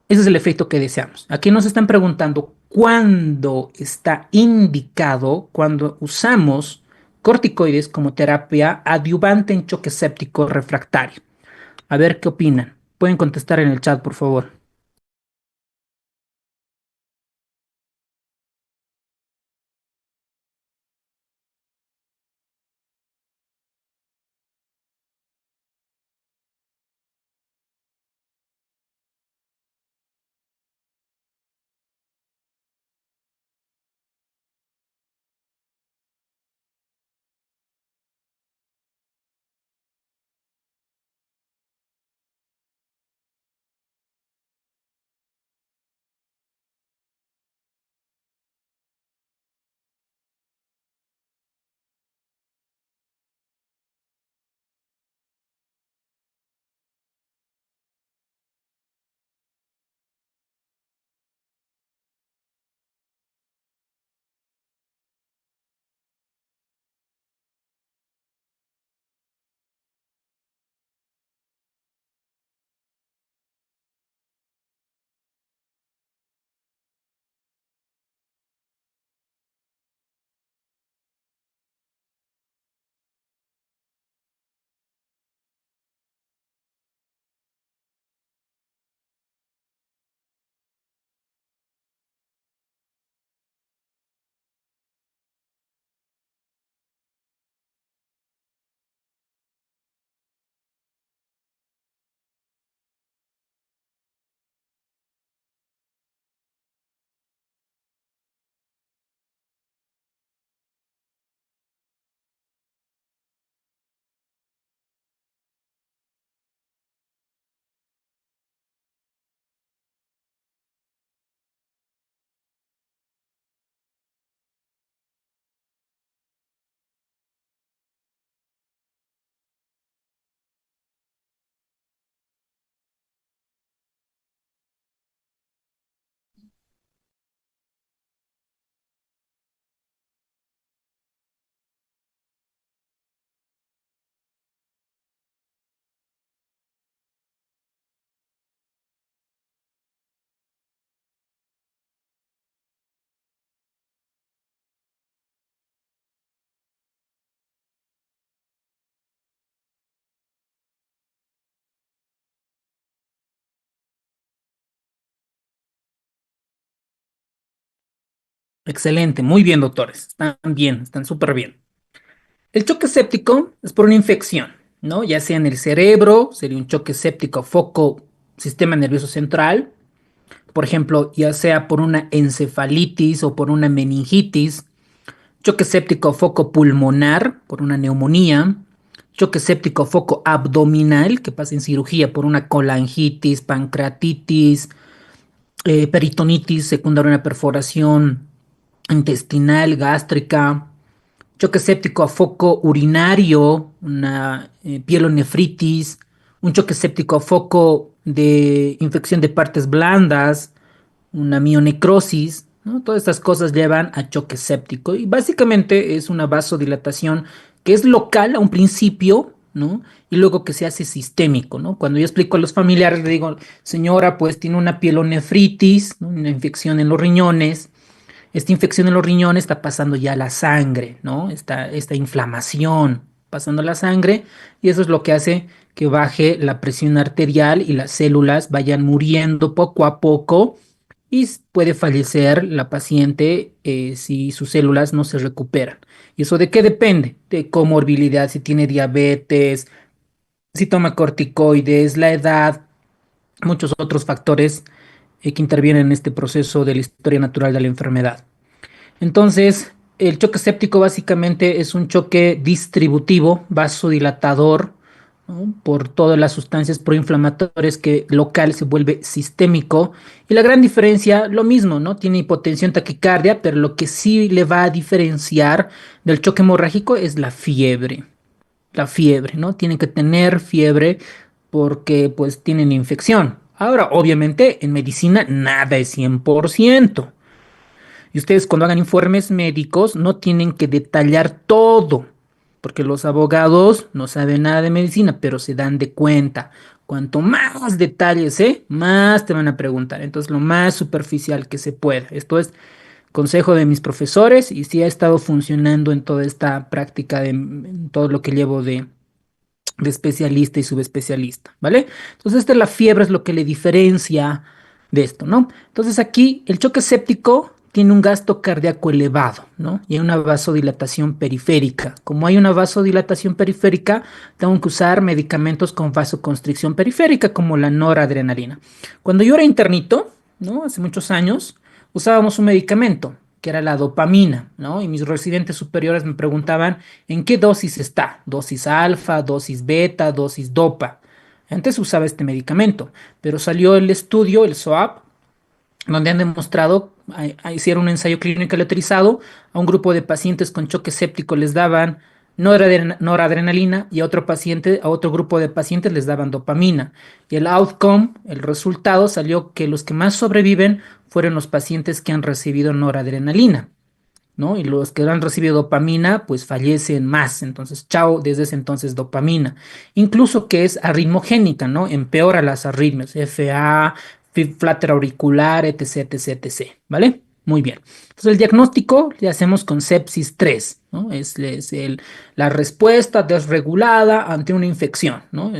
Speaker 1: Ese es el efecto que deseamos. Aquí nos están preguntando cuándo está indicado, cuando usamos corticoides como terapia adyuvante en choque séptico refractario. A ver qué opinan. Pueden contestar en el chat, por favor. Excelente, muy bien, doctores. Están bien, están súper bien. El choque séptico es por una infección, ¿no? Ya sea en el cerebro, sería un choque séptico foco sistema nervioso central, por ejemplo, ya sea por una encefalitis o por una meningitis, choque séptico foco pulmonar por una neumonía, choque séptico foco abdominal que pasa en cirugía por una colangitis, pancreatitis, peritonitis secundaria a una perforación intestinal, gástrica, choque séptico a foco urinario, una pielonefritis, un choque séptico a foco de infección de partes blandas, una mionecrosis, ¿no? Todas estas cosas llevan a choque séptico y básicamente es una vasodilatación que es local a un principio, ¿no? Y luego que se hace sistémico, ¿no? Cuando yo explico a los familiares, le digo, señora, pues tiene una pielonefritis, ¿no? Una infección en los riñones. Esta infección en los riñones está pasando ya a la sangre, ¿no? Esta inflamación pasando a la sangre y eso es lo que hace que baje la presión arterial y las células vayan muriendo poco a poco y puede fallecer la paciente si sus células no se recuperan. ¿Y eso de qué depende? De comorbilidad, si tiene diabetes, si toma corticoides, la edad, muchos otros factores que intervienen en este proceso de la historia natural de la enfermedad. Entonces, el choque séptico básicamente es un choque distributivo, vasodilatador, ¿no? Por todas las sustancias proinflamatorias que local se vuelve sistémico. Y la gran diferencia, lo mismo, ¿no? Tiene hipotensión, taquicardia, pero lo que sí le va a diferenciar del choque hemorrágico es la fiebre. La fiebre, ¿no? Tienen que tener fiebre porque pues tienen infección. Ahora, obviamente, en medicina nada es 100%. Y ustedes cuando hagan informes médicos no tienen que detallar todo, porque los abogados no saben nada de medicina, pero se dan de cuenta. Cuanto más detalles, más te van a preguntar. Entonces, lo más superficial que se pueda. Esto es consejo de mis profesores y sí ha estado funcionando en toda esta práctica, en todo lo que llevo de especialista y subespecialista, ¿vale? Entonces, esta es la fiebre, es lo que le diferencia de esto, ¿no? Entonces, aquí el choque séptico tiene un gasto cardíaco elevado, ¿no? Y hay una vasodilatación periférica. Como hay una vasodilatación periférica, tengo que usar medicamentos con vasoconstricción periférica, como la noradrenalina. Cuando yo era internito, ¿no? Hace muchos años, usábamos un medicamento que era la dopamina, ¿no? Y mis residentes superiores me preguntaban en qué dosis está, dosis alfa, dosis beta, dosis dopa. Antes usaba este medicamento, pero salió el estudio, el SOAP, donde han demostrado, hicieron un ensayo clínico aleatorizado, a un grupo de pacientes con choque séptico les daban noradrenalina y a otro paciente, a otro grupo de pacientes les daban dopamina. Y el outcome, el resultado salió que los que más sobreviven fueron los pacientes que han recibido noradrenalina, ¿no? Y los que han recibido dopamina, pues fallecen más. Entonces, chao, desde ese entonces dopamina. Incluso que es arritmogénica, ¿no? Empeora las arritmias, FA, flutter auricular, etc, etc, etc, ¿vale? Muy bien. Entonces, el diagnóstico le hacemos con sepsis 3, ¿no? La respuesta desregulada ante una infección, ¿no?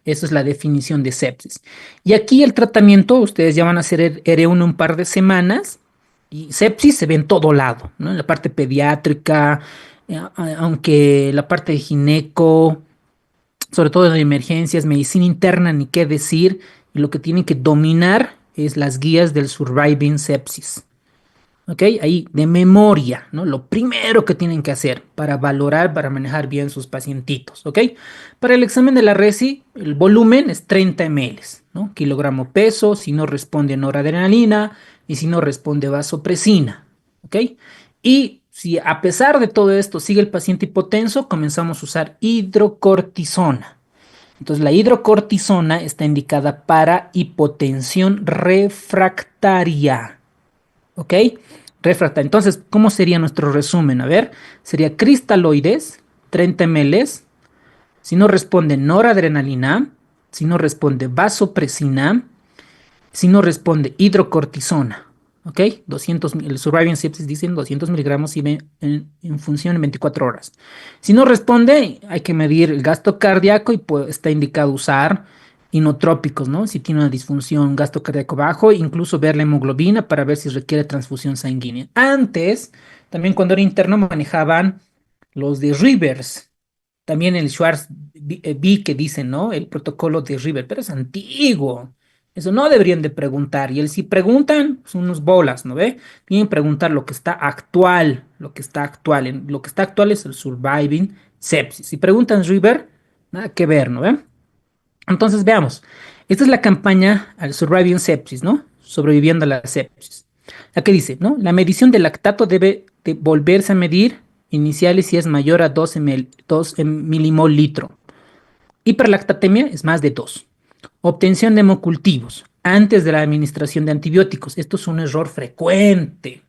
Speaker 1: Esa es la definición de sepsis. Y aquí el tratamiento, ustedes ya van a hacer R1 un par de semanas. Y sepsis se ve en todo lado, ¿no? En la parte pediátrica, aunque la parte de gineco, sobre todo de emergencias, medicina interna, ni qué decir. Y lo que tienen que dominar es las guías del Surviving Sepsis. ¿Ok? Ahí de memoria, ¿no? Lo primero que tienen que hacer para valorar, para manejar bien sus pacientitos. ¿Ok? Para el examen de la RESI, el volumen es 30 ml, ¿no? Kilogramo peso, si no responde noradrenalina y si no responde vasopresina. ¿Ok? Y si a pesar de todo esto sigue el paciente hipotenso, comenzamos a usar hidrocortisona. Entonces, la hidrocortisona está indicada para hipotensión refractaria. ¿Ok? Refractaria. Entonces, ¿cómo sería nuestro resumen? A ver, sería cristaloides, 30 ml. Si no responde noradrenalina, si no responde vasopresina, si no responde hidrocortisona. ¿Ok? 200, el Surviving Sepsis dicen 200 miligramos y en función en 24 horas. Si no responde, hay que medir el gasto cardíaco y pues, está indicado usar inotrópicos, ¿no? Si tiene una disfunción gasto cardíaco bajo, incluso ver la hemoglobina para ver si requiere transfusión sanguínea. Antes, también cuando era interno, manejaban los de Rivers. También el Schwartz vi que dicen, ¿no? El protocolo de Rivers, pero es antiguo. Eso no deberían de preguntar. Y si preguntan, son unos bolas, ¿no ve? Tienen que preguntar lo que está actual, lo que está actual. Lo que está actual es el Surviving Sepsis. Si preguntan River, nada que ver, ¿no ve? Entonces veamos. Esta es la campaña al Surviving Sepsis, ¿no? Sobreviviendo a la sepsis. La que dice, ¿no? La medición del lactato debe de volverse a medir iniciales si es mayor a 2 milimol litro. Hiperlactatemia es más de 2. Obtención de hemocultivos antes de la administración de antibióticos. Esto es un error frecuente.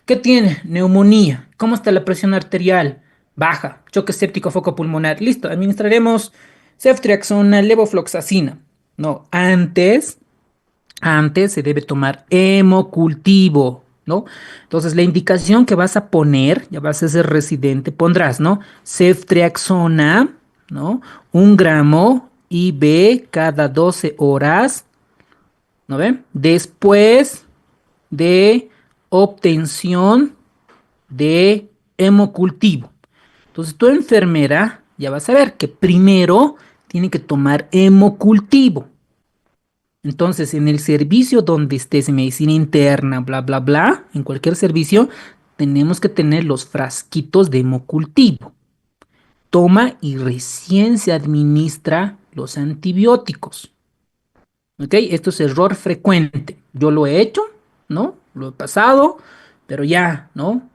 Speaker 1: ¿Qué tiene? Neumonía. ¿Cómo está la presión arterial? Baja. Choque séptico foco pulmonar. Listo. Administraremos ceftriaxona, levofloxacina. No, antes se debe tomar hemocultivo, ¿no? Entonces, la indicación que vas a poner, ya vas a ser residente, pondrás, ¿no? Ceftriaxona, ¿no? 1 gramo IV cada 12 horas ¿no ve? Después de obtención de hemocultivo. Entonces, tu enfermera ya va a saber que primero tiene que tomar hemocultivo. Entonces, en el servicio donde estés, en medicina interna, bla, bla, bla, en cualquier servicio, tenemos que tener los frasquitos de hemocultivo. Toma y recién se administra los antibióticos. ¿Ok? Esto es error frecuente. Yo lo he hecho, ¿no? Lo he pasado, pero ya, ¿no?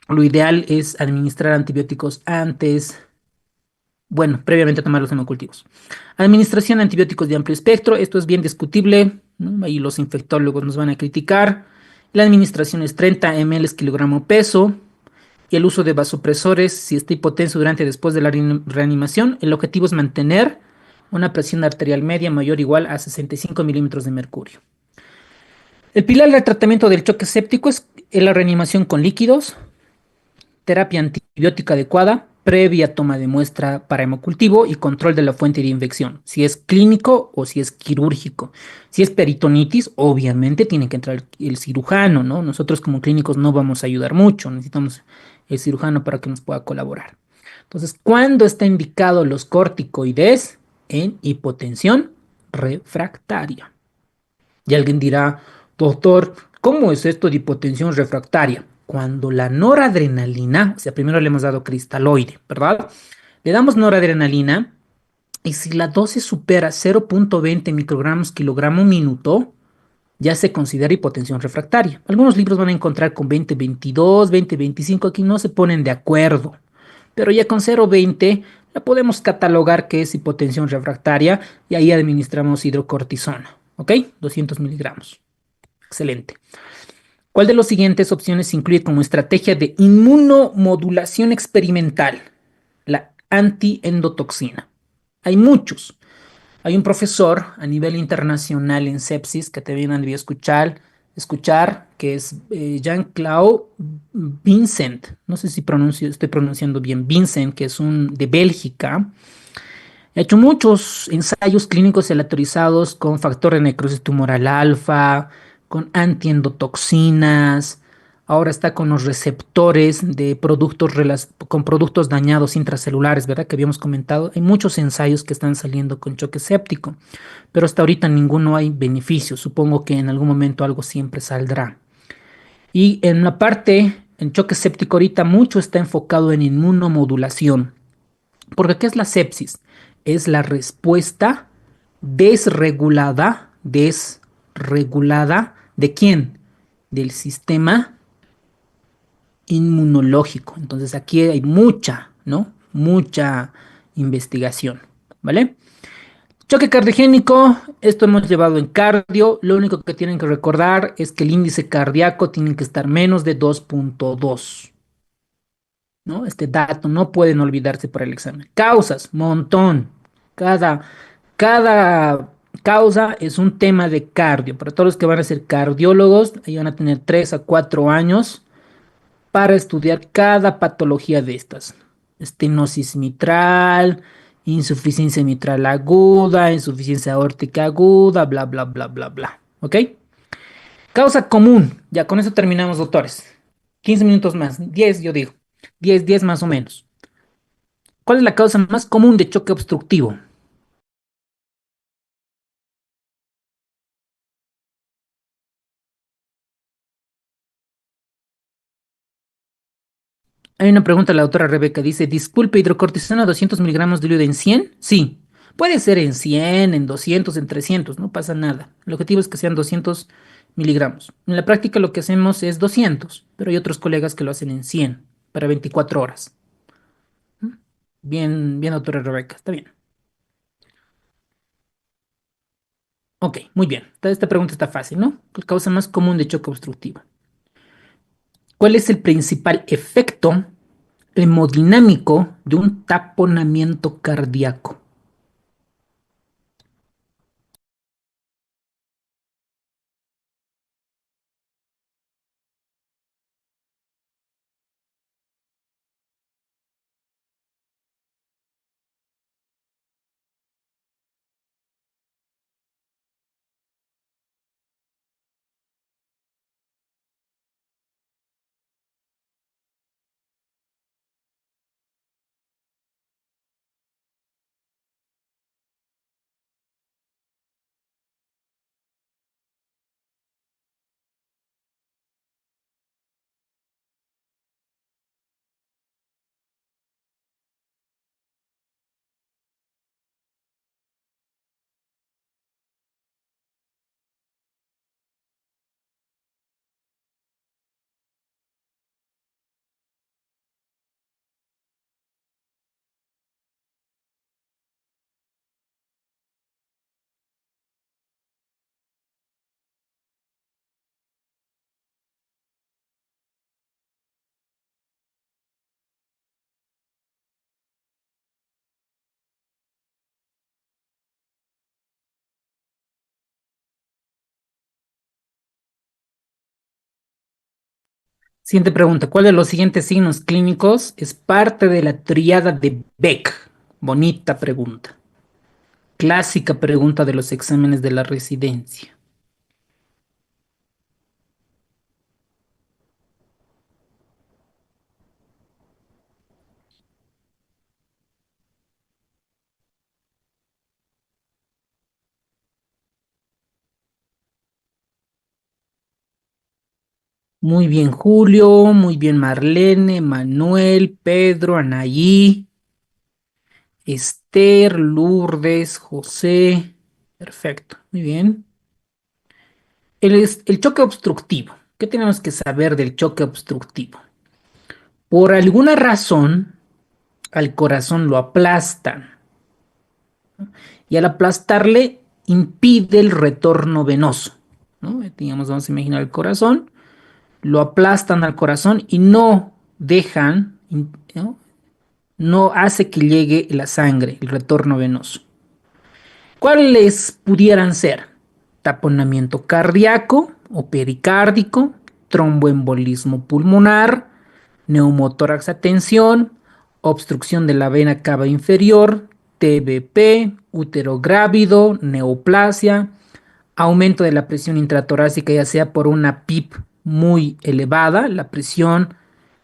Speaker 1: Lo ideal es administrar antibióticos antes, bueno, previamente a tomar los hemocultivos. Administración de antibióticos de amplio espectro, esto es bien discutible, ¿no? Ahí los infectólogos nos van a criticar. La administración es 30 ml kilogramo peso. Y el uso de vasopresores, si está hipotenso durante y después de la reanimación, el objetivo es mantener una presión arterial media mayor o igual a 65 milímetros de mercurio. El pilar del tratamiento del choque séptico es la reanimación con líquidos, terapia antibiótica adecuada, previa toma de muestra para hemocultivo y control de la fuente de infección, si es clínico o si es quirúrgico. Si es peritonitis, obviamente tiene que entrar el cirujano, ¿no? Nosotros como clínicos no vamos a ayudar mucho, necesitamos el cirujano para que nos pueda colaborar. Entonces, ¿cuándo está indicado los corticoides? En hipotensión refractaria. Y alguien dirá, doctor, ¿cómo es esto de hipotensión refractaria? Cuando la noradrenalina, o sea, primero le hemos dado cristaloide, ¿verdad? Le damos noradrenalina y si la dosis supera 0.20 microgramos kilogramo minuto, ya se considera hipotensión refractaria. Algunos libros van a encontrar con 20-22, 20-25, aquí no se ponen de acuerdo, pero ya con 0.20 la podemos catalogar que es hipotensión refractaria y ahí administramos hidrocortisona, ¿ok? 200 miligramos. Excelente. ¿Cuál de las siguientes opciones se incluye como estrategia de inmunomodulación experimental? La antiendotoxina. Hay muchos. Hay un profesor a nivel internacional en sepsis que te vienen a escuchar, que es Jean-Claude Vincent. No sé si estoy pronunciando bien. Vincent, que es un de Bélgica. Ha hecho muchos ensayos clínicos aleatorizados con factor de necrosis tumoral alfa, con antiendotoxinas. Ahora está con los receptores de productos con productos dañados intracelulares, ¿verdad? Que habíamos comentado. Hay muchos ensayos que están saliendo con choque séptico, pero hasta ahorita ninguno hay beneficio. Supongo que en algún momento algo siempre saldrá. Y en la parte, en choque séptico ahorita mucho está enfocado en inmunomodulación. Porque ¿qué es la sepsis? Es la respuesta desregulada, ¿de quién? Del sistema inmunológico. Entonces aquí hay mucha, ¿no? Mucha investigación, ¿vale? Choque cardiogénico, esto hemos llevado en cardio. Lo único que tienen que recordar es que el índice cardíaco tiene que estar menos de 2.2. ¿No? Este dato no pueden olvidarse para el examen. Causas, montón. Cada, cada causa es un tema de cardio. Para todos los que van a ser cardiólogos, ahí van a tener 3 a 4 años para estudiar cada patología de estas. Estenosis mitral, insuficiencia mitral aguda, insuficiencia aórtica aguda, bla, bla, bla, bla, bla. ¿Ok? Causa común. Ya con eso terminamos, doctores. 15 minutos más. 10, yo digo. 10 más o menos. ¿Cuál es la causa más común de choque obstructivo? Hay una pregunta de la doctora Rebeca. Dice, disculpe, hidrocortisona 200 miligramos diluida en 100. Sí, puede ser en 100, en 200, en 300, no pasa nada. El objetivo es que sean 200 miligramos. En la práctica lo que hacemos es 200, pero hay otros colegas que lo hacen en 100 para 24 horas. ¿Mm? Bien, bien, doctora Rebeca, está bien. Ok, muy bien. Esta pregunta está fácil, ¿no? La causa más común de choque obstructivo. ¿Cuál es el principal efecto hemodinámico de un taponamiento cardíaco? Siguiente pregunta. ¿Cuál de los siguientes signos clínicos es parte de la tríada de Beck? Bonita pregunta. Clásica pregunta de los exámenes de la residencia. Muy bien, Julio. Muy bien, Marlene, Manuel, Pedro, Anaí, Esther, Lourdes, José. Perfecto. Muy bien. El choque obstructivo. ¿Qué tenemos que saber del choque obstructivo? Por alguna razón, al corazón lo aplastan y al aplastarle impide el retorno venoso, ¿no? Digamos, vamos a imaginar el corazón, lo aplastan al corazón y no dejan, ¿no? No hace que llegue la sangre, el retorno venoso. ¿Cuáles pudieran ser? Taponamiento cardíaco o pericárdico, tromboembolismo pulmonar, neumotórax a tensión, obstrucción de la vena cava inferior, TBP, útero grávido, neoplasia, aumento de la presión intratorácica, ya sea por una PIP muy elevada, la presión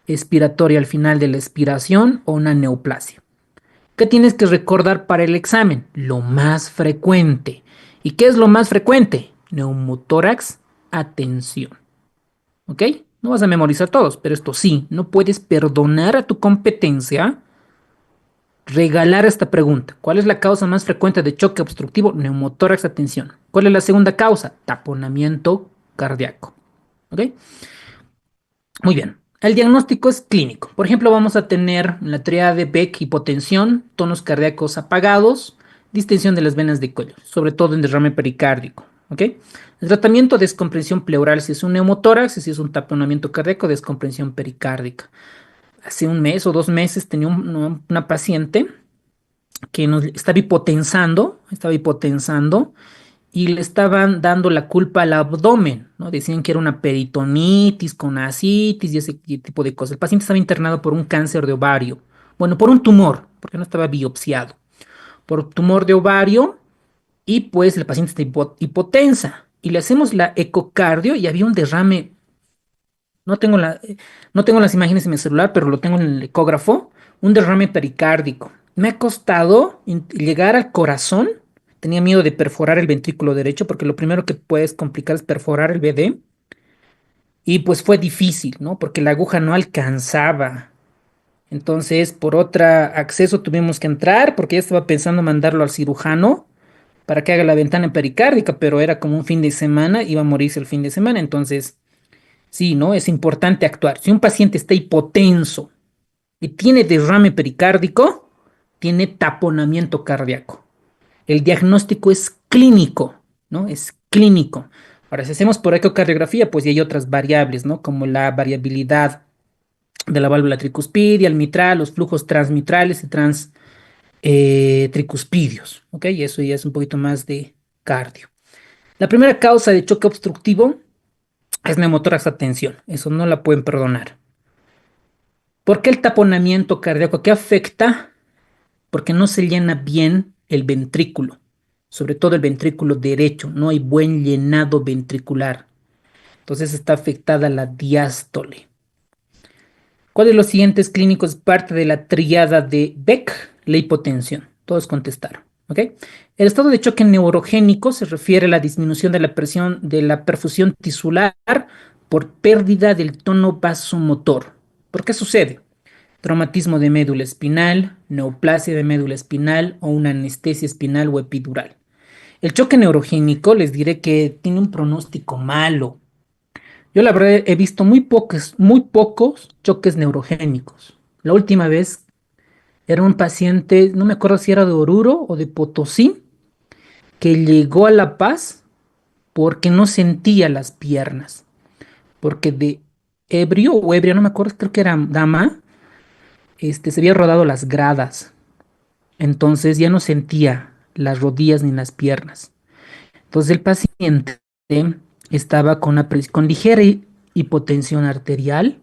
Speaker 1: expiratoria al final de la expiración, o una neoplasia. ¿Qué tienes que recordar para el examen? Lo más frecuente. ¿Y qué es lo más frecuente? Neumotórax a tensión. ¿Ok? No vas a memorizar todos, pero esto sí, no puedes perdonar a tu competencia regalar esta pregunta. ¿Cuál es la causa más frecuente de choque obstructivo? Neumotórax a tensión. ¿Cuál es la segunda causa? Taponamiento cardíaco. ¿Ok? Muy bien. El diagnóstico es clínico. Por ejemplo, vamos a tener la tríada de Beck: hipotensión, tonos cardíacos apagados, distensión de las venas de cuello, sobre todo en derrame pericárdico. ¿Ok? El tratamiento: descomprensión pleural si es un neumotórax, y si es un taponamiento cardíaco, descomprensión pericárdica. Hace un mes o 2 meses tenía una paciente que nos estaba hipotensando y le estaban dando la culpa al abdomen, ¿no? Decían que era una peritonitis con ascitis y ese tipo de cosas. El paciente estaba internado por un cáncer de ovario, bueno, por un tumor, porque no estaba biopsiado, por tumor de ovario, y pues el paciente está hipotensa y le hacemos la ecocardio y había un derrame. No tengo no tengo las imágenes en mi celular, pero lo tengo en el ecógrafo. Un derrame pericárdico. Me ha costado llegar al corazón. Tenía miedo de perforar el ventrículo derecho, porque lo primero que puedes complicar es perforar el VD. Y pues fue difícil, ¿no? Porque la aguja no alcanzaba. Entonces, por otro acceso tuvimos que entrar, porque ya estaba pensando mandarlo al cirujano para que haga la ventana pericárdica, pero era como un fin de semana, iba a morirse el fin de semana. Entonces, sí, ¿no? Es importante actuar. Si un paciente está hipotenso y tiene derrame pericárdico, tiene taponamiento cardíaco. El diagnóstico es clínico, ¿no? Es clínico. Ahora, si hacemos por ecocardiografía, pues ya hay otras variables, ¿no? Como la variabilidad de la válvula tricuspidia, el mitral, los flujos transmitrales y tricuspidios, ¿ok? Y eso ya es un poquito más de cardio. La primera causa de choque obstructivo es neumotórax a tensión. Eso no la pueden perdonar. ¿Por qué el taponamiento cardíaco? ¿Qué afecta? Porque no se llena bien el ventrículo, sobre todo el ventrículo derecho. No hay buen llenado ventricular. Entonces está afectada la diástole. ¿Cuál de los siguientes clínicos es parte de la tríada de Beck? La hipotensión. Todos contestaron. ¿Ok? El estado de choque neurogénico se refiere a la disminución de la presión de la perfusión tisular por pérdida del tono vasomotor. ¿Por qué sucede? Traumatismo de médula espinal, neoplasia de médula espinal o una anestesia espinal o epidural. El choque neurogénico, les diré que tiene un pronóstico malo. Yo la verdad he visto muy pocos choques neurogénicos. La última vez era un paciente, no me acuerdo si era de Oruro o de Potosí, que llegó a La Paz porque no sentía las piernas, porque de ebrio o ebria, no me acuerdo, creo que era dama, se había rodado las gradas, entonces ya no sentía las rodillas ni las piernas. Entonces el paciente estaba con ligera hipotensión arterial,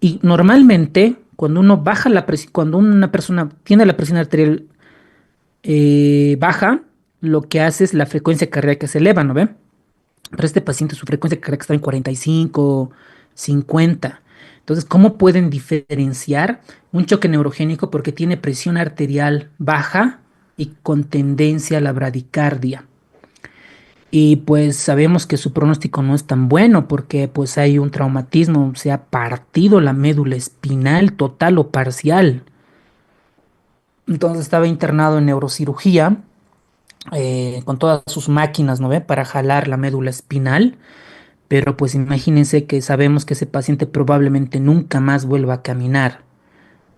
Speaker 1: Y normalmente, cuando uno baja la presión, cuando una persona tiene la presión arterial baja, lo que hace es la frecuencia cardíaca se eleva, ¿no ve? Pero este paciente su frecuencia cardíaca está en 45, 50. Entonces, ¿cómo pueden diferenciar un choque neurogénico porque tiene presión arterial baja y con tendencia a la bradicardia? Y pues sabemos que su pronóstico no es tan bueno porque pues hay un traumatismo, se ha partido la médula espinal total o parcial. Entonces estaba internado en neurocirugía con todas sus máquinas, ¿no ve? Para jalar la médula espinal. Pero pues imagínense que sabemos que ese paciente probablemente nunca más vuelva a caminar,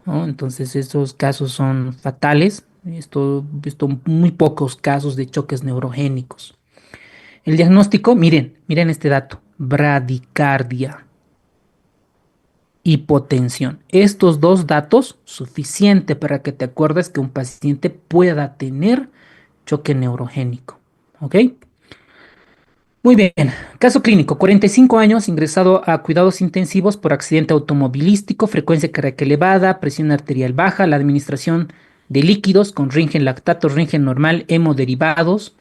Speaker 1: ¿no? Entonces estos casos son fatales. Esto, visto muy pocos casos de choques neurogénicos. El diagnóstico, miren este dato, bradicardia, hipotensión. Estos dos datos, suficiente para que te acuerdes que un paciente pueda tener choque neurogénico. ¿Ok? Muy bien. Caso clínico, 45 años, ingresado a cuidados intensivos por accidente automovilístico, frecuencia cardíaca elevada, presión arterial baja, la administración de líquidos con Ringen lactato, Ringen normal, hemoderivados.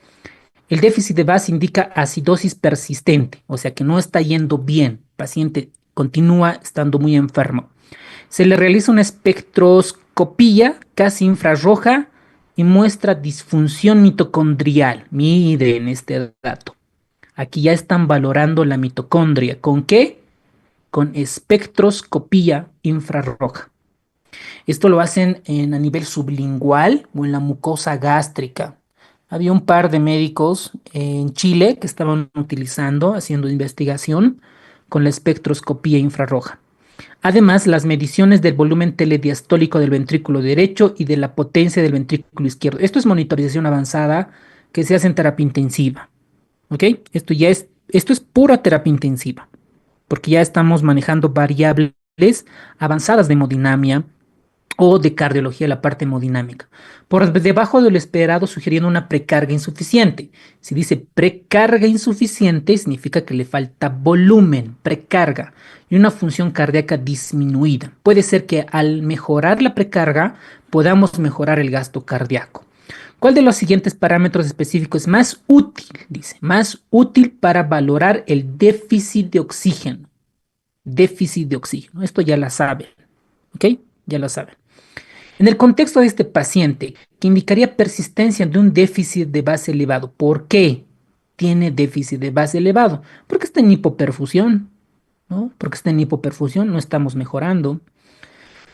Speaker 1: El déficit de base indica acidosis persistente, o sea que no está yendo bien. El paciente continúa estando muy enfermo. Se le realiza una espectroscopía casi infrarroja y muestra disfunción mitocondrial. Miren este dato. Aquí ya están valorando la mitocondria. ¿Con qué? Con espectroscopía infrarroja. Esto lo hacen a nivel sublingual o en la mucosa gástrica. Había un par de médicos en Chile que estaban utilizando, haciendo investigación con la espectroscopía infrarroja. Además, las mediciones del volumen telediastólico del ventrículo derecho y de la potencia del ventrículo izquierdo. Esto es monitorización avanzada que se hace en terapia intensiva. ¿Ok? Esto es pura terapia intensiva, porque ya estamos manejando variables avanzadas de hemodinamia o de cardiología, la parte hemodinámica. Por debajo de lo esperado, sugiriendo una precarga insuficiente. Si dice precarga insuficiente, significa que le falta volumen, precarga, y una función cardíaca disminuida. Puede ser que al mejorar la precarga podamos mejorar el gasto cardíaco. ¿Cuál de los siguientes parámetros específicos es más útil? Dice, más útil para valorar el déficit de oxígeno. Déficit de oxígeno. Esto ya la saben. ¿Ok? Ya lo saben. En el contexto de este paciente, que indicaría persistencia de un déficit de base elevado. ¿Por qué tiene déficit de base elevado? Porque está en hipoperfusión, ¿no? Porque está en hipoperfusión, no estamos mejorando.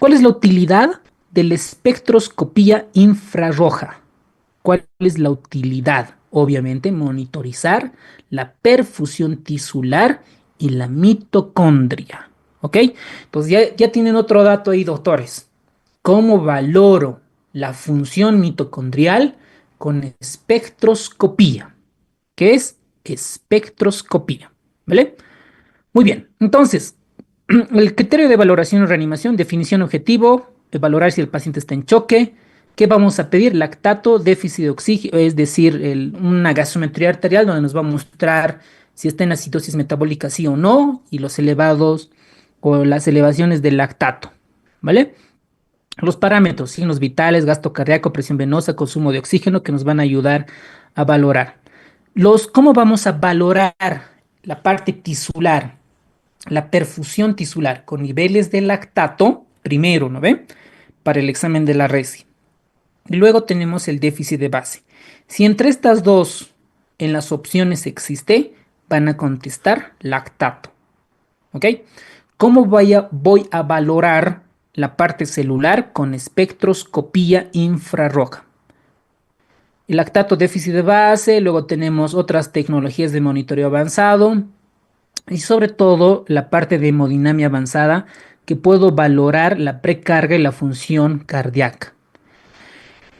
Speaker 1: ¿Cuál es la utilidad de la espectroscopía infrarroja? ¿Cuál es la utilidad? Obviamente, monitorizar la perfusión tisular y la mitocondria. ¿Ok? Entonces ya tienen otro dato ahí, doctores. ¿Cómo valoro la función mitocondrial con espectroscopía? ¿Qué es espectroscopía? ¿Vale? Muy bien. Entonces, el criterio de valoración o reanimación, definición objetivo, valorar si el paciente está en choque. ¿Qué vamos a pedir? Lactato, déficit de oxígeno, es decir, una gasometría arterial donde nos va a mostrar si está en acidosis metabólica sí o no, y los elevados o las elevaciones del lactato. ¿Vale? Los parámetros, signos vitales, gasto cardíaco, presión venosa, consumo de oxígeno que nos van a ayudar a valorar. ¿Cómo vamos a valorar la parte tisular? La perfusión tisular con niveles de lactato, primero, ¿no ve? Para el examen de la RESI. Y luego tenemos el déficit de base. Si entre estas dos en las opciones existe, van a contestar lactato. ¿Ok? ¿Cómo voy a valorar la parte celular con espectroscopía infrarroja? El lactato, déficit de base, luego tenemos otras tecnologías de monitoreo avanzado y sobre todo la parte de hemodinamia avanzada que puedo valorar la precarga y la función cardíaca.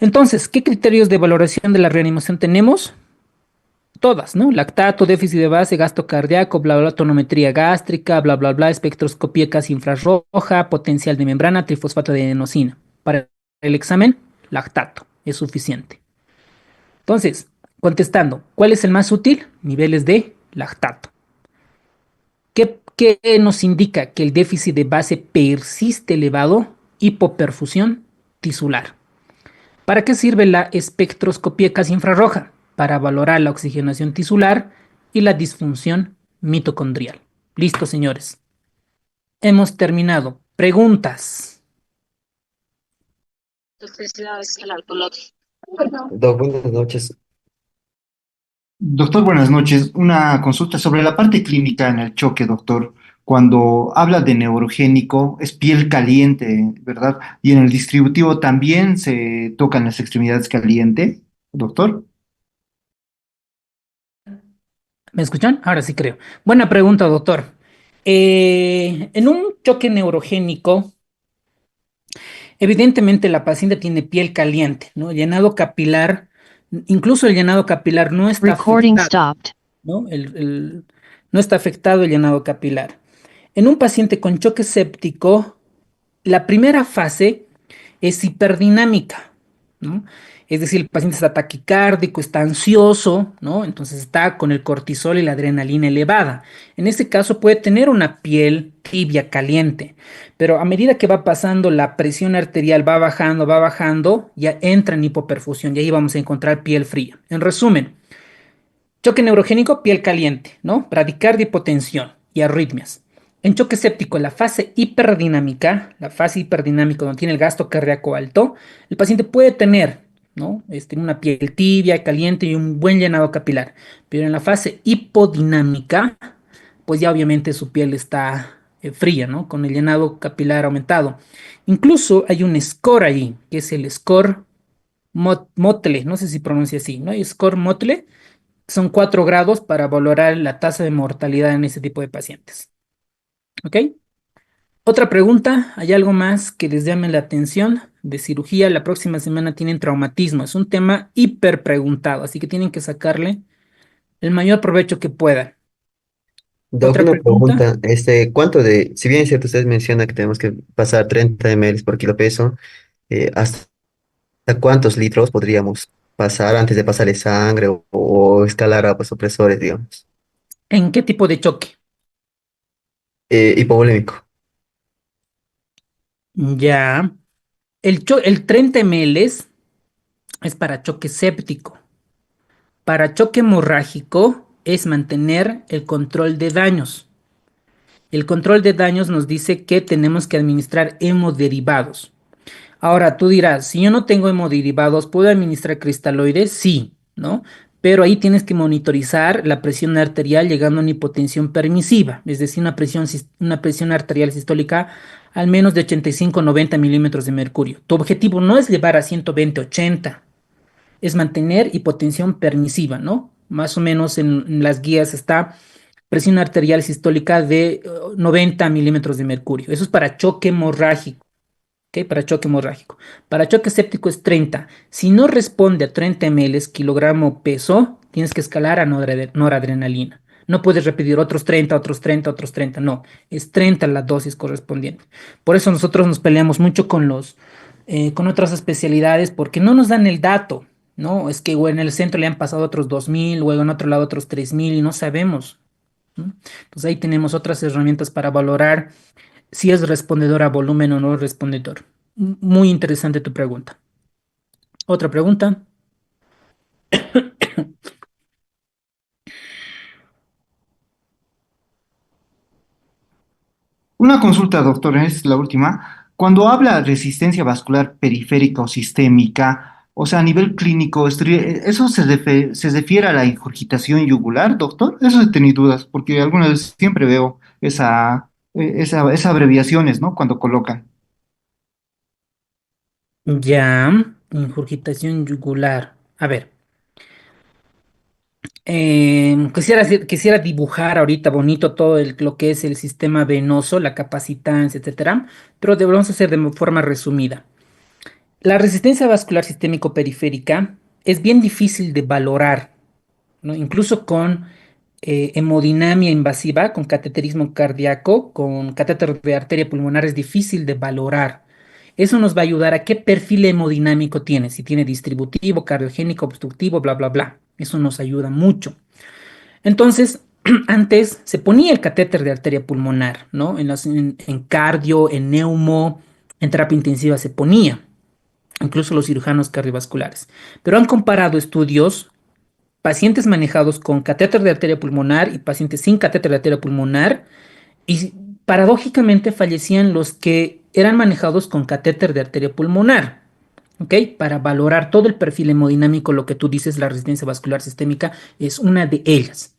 Speaker 1: Entonces, ¿qué criterios de valoración de la reanimación tenemos? Todas, ¿no? Lactato, déficit de base, gasto cardíaco, bla, bla, tonometría gástrica, bla, bla, bla, espectroscopía casi infrarroja, potencial de membrana, trifosfato de adenosina. Para el examen, lactato, es suficiente. Entonces, contestando, ¿cuál es el más útil? Niveles de lactato. ¿Qué nos indica que el déficit de base persiste elevado? Hipoperfusión tisular. ¿Para qué sirve la espectroscopía casi infrarroja? Para valorar la oxigenación tisular y la disfunción mitocondrial. Listo, señores. Hemos terminado. Preguntas.
Speaker 7: Doc, buenas noches.
Speaker 4: Doctor, buenas noches. Una consulta sobre la parte clínica en el choque, doctor. Cuando habla de neurogénico, es piel caliente, ¿verdad? Y en el distributivo también se tocan las extremidades caliente, doctor.
Speaker 1: ¿Me escuchan? Ahora sí creo. Buena pregunta, doctor. En un choque neurogénico, evidentemente la paciente tiene piel caliente, ¿no? El llenado capilar, incluso el llenado capilar no está
Speaker 8: Recording
Speaker 1: afectado,
Speaker 8: stopped.
Speaker 1: ¿no? No está afectado el llenado capilar. En un paciente con choque séptico, la primera fase es hiperdinámica, ¿no? Es decir, el paciente está taquicárdico, está ansioso, ¿no? Entonces está con el cortisol y la adrenalina elevada. En este caso puede tener una piel tibia, caliente, pero a medida que va pasando la presión arterial va bajando, ya entra en hipoperfusión y ahí vamos a encontrar piel fría. En resumen, choque neurogénico, piel caliente, ¿no? Bradicardia, hipotensión y arritmias. En choque séptico, la fase hiperdinámica donde tiene el gasto cardíaco alto, el paciente puede tener, ¿no? Una piel tibia, caliente y un buen llenado capilar. Pero en la fase hipodinámica, pues ya obviamente su piel está fría, ¿no? Con el llenado capilar aumentado. Incluso hay un score ahí, que es el score Motle, no sé si pronuncia así, ¿no? Hay score Motle, son 4 grados para valorar la tasa de mortalidad en ese tipo de pacientes. ¿Ok? Otra pregunta, ¿hay algo más que les llame la atención de cirugía? La próxima semana tienen traumatismo, es un tema hiper preguntado, así que tienen que sacarle el mayor provecho que puedan.
Speaker 7: Doc,
Speaker 1: Otra
Speaker 7: una
Speaker 1: pregunta,
Speaker 7: pregunta. Si bien es cierto, usted menciona que tenemos que pasar 30 ml por kilo peso, ¿hasta cuántos litros podríamos pasar antes de pasarle sangre o escalar a vasopresores, digamos?
Speaker 1: ¿en qué tipo de choque?
Speaker 7: Hipovolémico.
Speaker 1: Ya, el 30 ml es para choque séptico. Para choque hemorrágico es mantener el control de daños. El control de daños nos dice que tenemos que administrar hemoderivados. Ahora tú dirás, si yo no tengo hemoderivados, ¿puedo administrar cristaloides? Sí, ¿no? Pero ahí tienes que monitorizar la presión arterial llegando a una hipotensión permisiva, es decir, una presión arterial sistólica al menos de 85-90 milímetros de mercurio. Tu objetivo no es llevar a 120-80, es mantener hipotensión permisiva, ¿no? Más o menos en las guías está presión arterial sistólica de 90 milímetros de mercurio. Eso es para choque hemorrágico. ¿Ok? Para choque hemorrágico. Para choque séptico es 30. Si no responde a 30 ml kilogramo peso, tienes que escalar a noradrenalina. No puedes repetir otros 30, otros 30, otros 30. No, es 30 la dosis correspondiente. Por eso nosotros nos peleamos mucho con otras especialidades porque no nos dan el dato, ¿no? Es que o en el centro le han pasado otros 2000, luego en otro lado otros 3000 y no sabemos, ¿no? Entonces ahí tenemos otras herramientas para valorar si es respondedor a volumen o no respondedor. Muy interesante tu pregunta. Otra pregunta.
Speaker 4: Una consulta, doctor, es la última. Cuando habla de resistencia vascular periférica o sistémica, o sea, a nivel clínico, ¿eso se refiere a la ingurgitación yugular, doctor? Eso he tenido dudas, porque algunas veces siempre veo esas abreviaciones, ¿no? Cuando colocan.
Speaker 1: Ya, ingurgitación yugular. A ver, quisiera dibujar ahorita bonito todo lo que es el sistema venoso, la capacitancia, etcétera, pero debemos hacer de forma resumida. La resistencia vascular sistémico periférica es bien difícil de valorar, ¿no? Incluso con hemodinamia invasiva, con cateterismo cardíaco, con catéter de arteria pulmonar es difícil de valorar. Eso nos va a ayudar a qué perfil hemodinámico tiene, si tiene distributivo, cardiogénico, obstructivo, bla, bla, bla. Eso nos ayuda mucho. Entonces, antes se ponía el catéter de arteria pulmonar, ¿no? En cardio, en neumo, en terapia intensiva se ponía, incluso los cirujanos cardiovasculares. Pero han comparado estudios, pacientes manejados con catéter de arteria pulmonar y pacientes sin catéter de arteria pulmonar, y paradójicamente fallecían los que eran manejados con catéter de arteria pulmonar. ¿Ok? Para valorar todo el perfil hemodinámico, lo que tú dices, la resistencia vascular sistémica es una de ellas.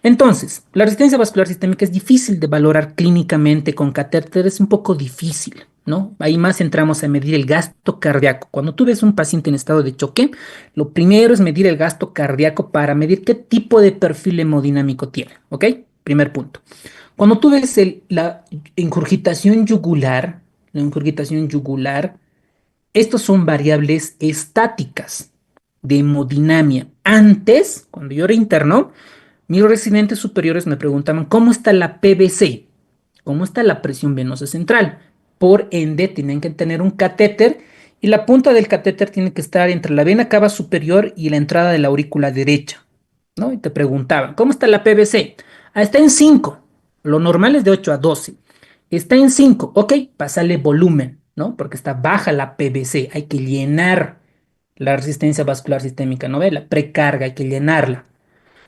Speaker 1: Entonces, la resistencia vascular sistémica es difícil de valorar clínicamente con catéter, es un poco difícil, ¿no? Ahí más entramos a medir el gasto cardíaco. Cuando tú ves un paciente en estado de choque, lo primero es medir el gasto cardíaco para medir qué tipo de perfil hemodinámico tiene, ¿ok? Primer punto. Cuando tú ves la ingurgitación yugular, estos son variables estáticas de hemodinamia. Antes, cuando yo era interno, mis residentes superiores me preguntaban cómo está la PVC, cómo está la presión venosa central. Por ende, tienen que tener un catéter y la punta del catéter tiene que estar entre la vena cava superior y la entrada de la aurícula derecha, ¿no? Y te preguntaban, ¿cómo está la PVC? Ah, está en 5. Lo normal es de 8 a 12. Está en 5. Ok, pásale volumen, ¿no? Porque está baja la PVC. Hay que llenar la resistencia vascular sistémica, ¿no ve? La precarga, hay que llenarla.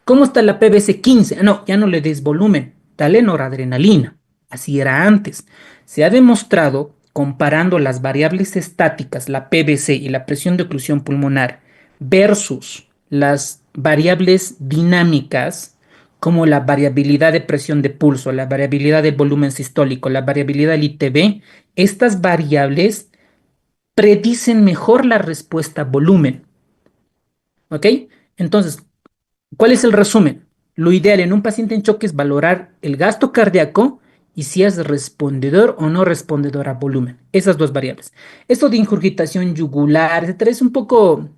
Speaker 1: ¿Cómo está la PVC 15? No, ya no le des volumen, dale noradrenalina. Así era antes. Se ha demostrado, comparando las variables estáticas, la PVC y la presión de oclusión pulmonar, versus las variables dinámicas, como la variabilidad de presión de pulso, la variabilidad del volumen sistólico, la variabilidad del ITB, estas variables predicen mejor la respuesta volumen. ¿Ok? Entonces, ¿cuál es el resumen? Lo ideal en un paciente en choque es valorar el gasto cardíaco y si es respondedor o no respondedor a volumen. Esas dos variables. Esto de ingurgitación yugular, etcétera, es un poco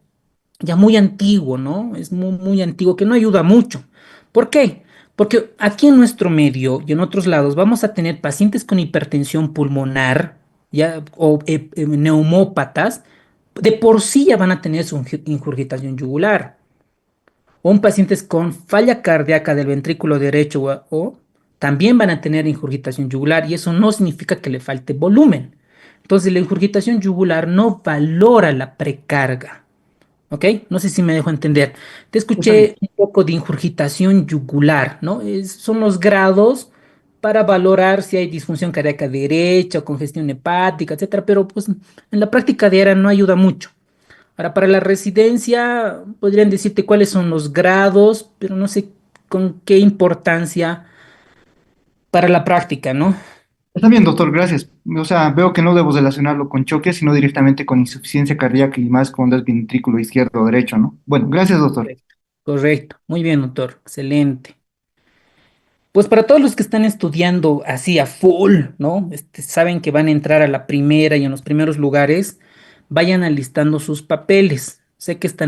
Speaker 1: ya muy antiguo, ¿no? Es muy, muy antiguo, que no ayuda mucho. ¿Por qué? Porque aquí en nuestro medio y en otros lados vamos a tener pacientes con hipertensión pulmonar ya, o neumópatas, de por sí ya van a tener su ingurgitación yugular o un pacientes con falla cardíaca del ventrículo derecho o también van a tener ingurgitación yugular y eso no significa que le falte volumen. Entonces la ingurgitación yugular no valora la precarga. ¿Ok? No sé si me dejo entender. Te
Speaker 4: Está bien.
Speaker 1: escuché un poco de ingurgitación yugular, ¿no? Son los grados para valorar si hay disfunción cardíaca derecha o congestión hepática, etcétera, pero pues en la práctica diaria no ayuda mucho. Ahora, para la residencia, podrían decirte cuáles son los grados, pero no sé con qué importancia para la práctica, ¿no?
Speaker 4: Está bien, doctor, gracias. O sea, veo que no debo relacionarlo con choque, sino directamente con insuficiencia cardíaca y más cuando es ventrículo izquierdo o derecho, ¿no? Bueno, gracias, doctor.
Speaker 1: Correcto. Correcto. Muy bien, doctor. Excelente. Pues para todos los que están estudiando así a full, ¿no? Saben que van a entrar a la primera y en los primeros lugares, vayan alistando sus papeles. Sé que están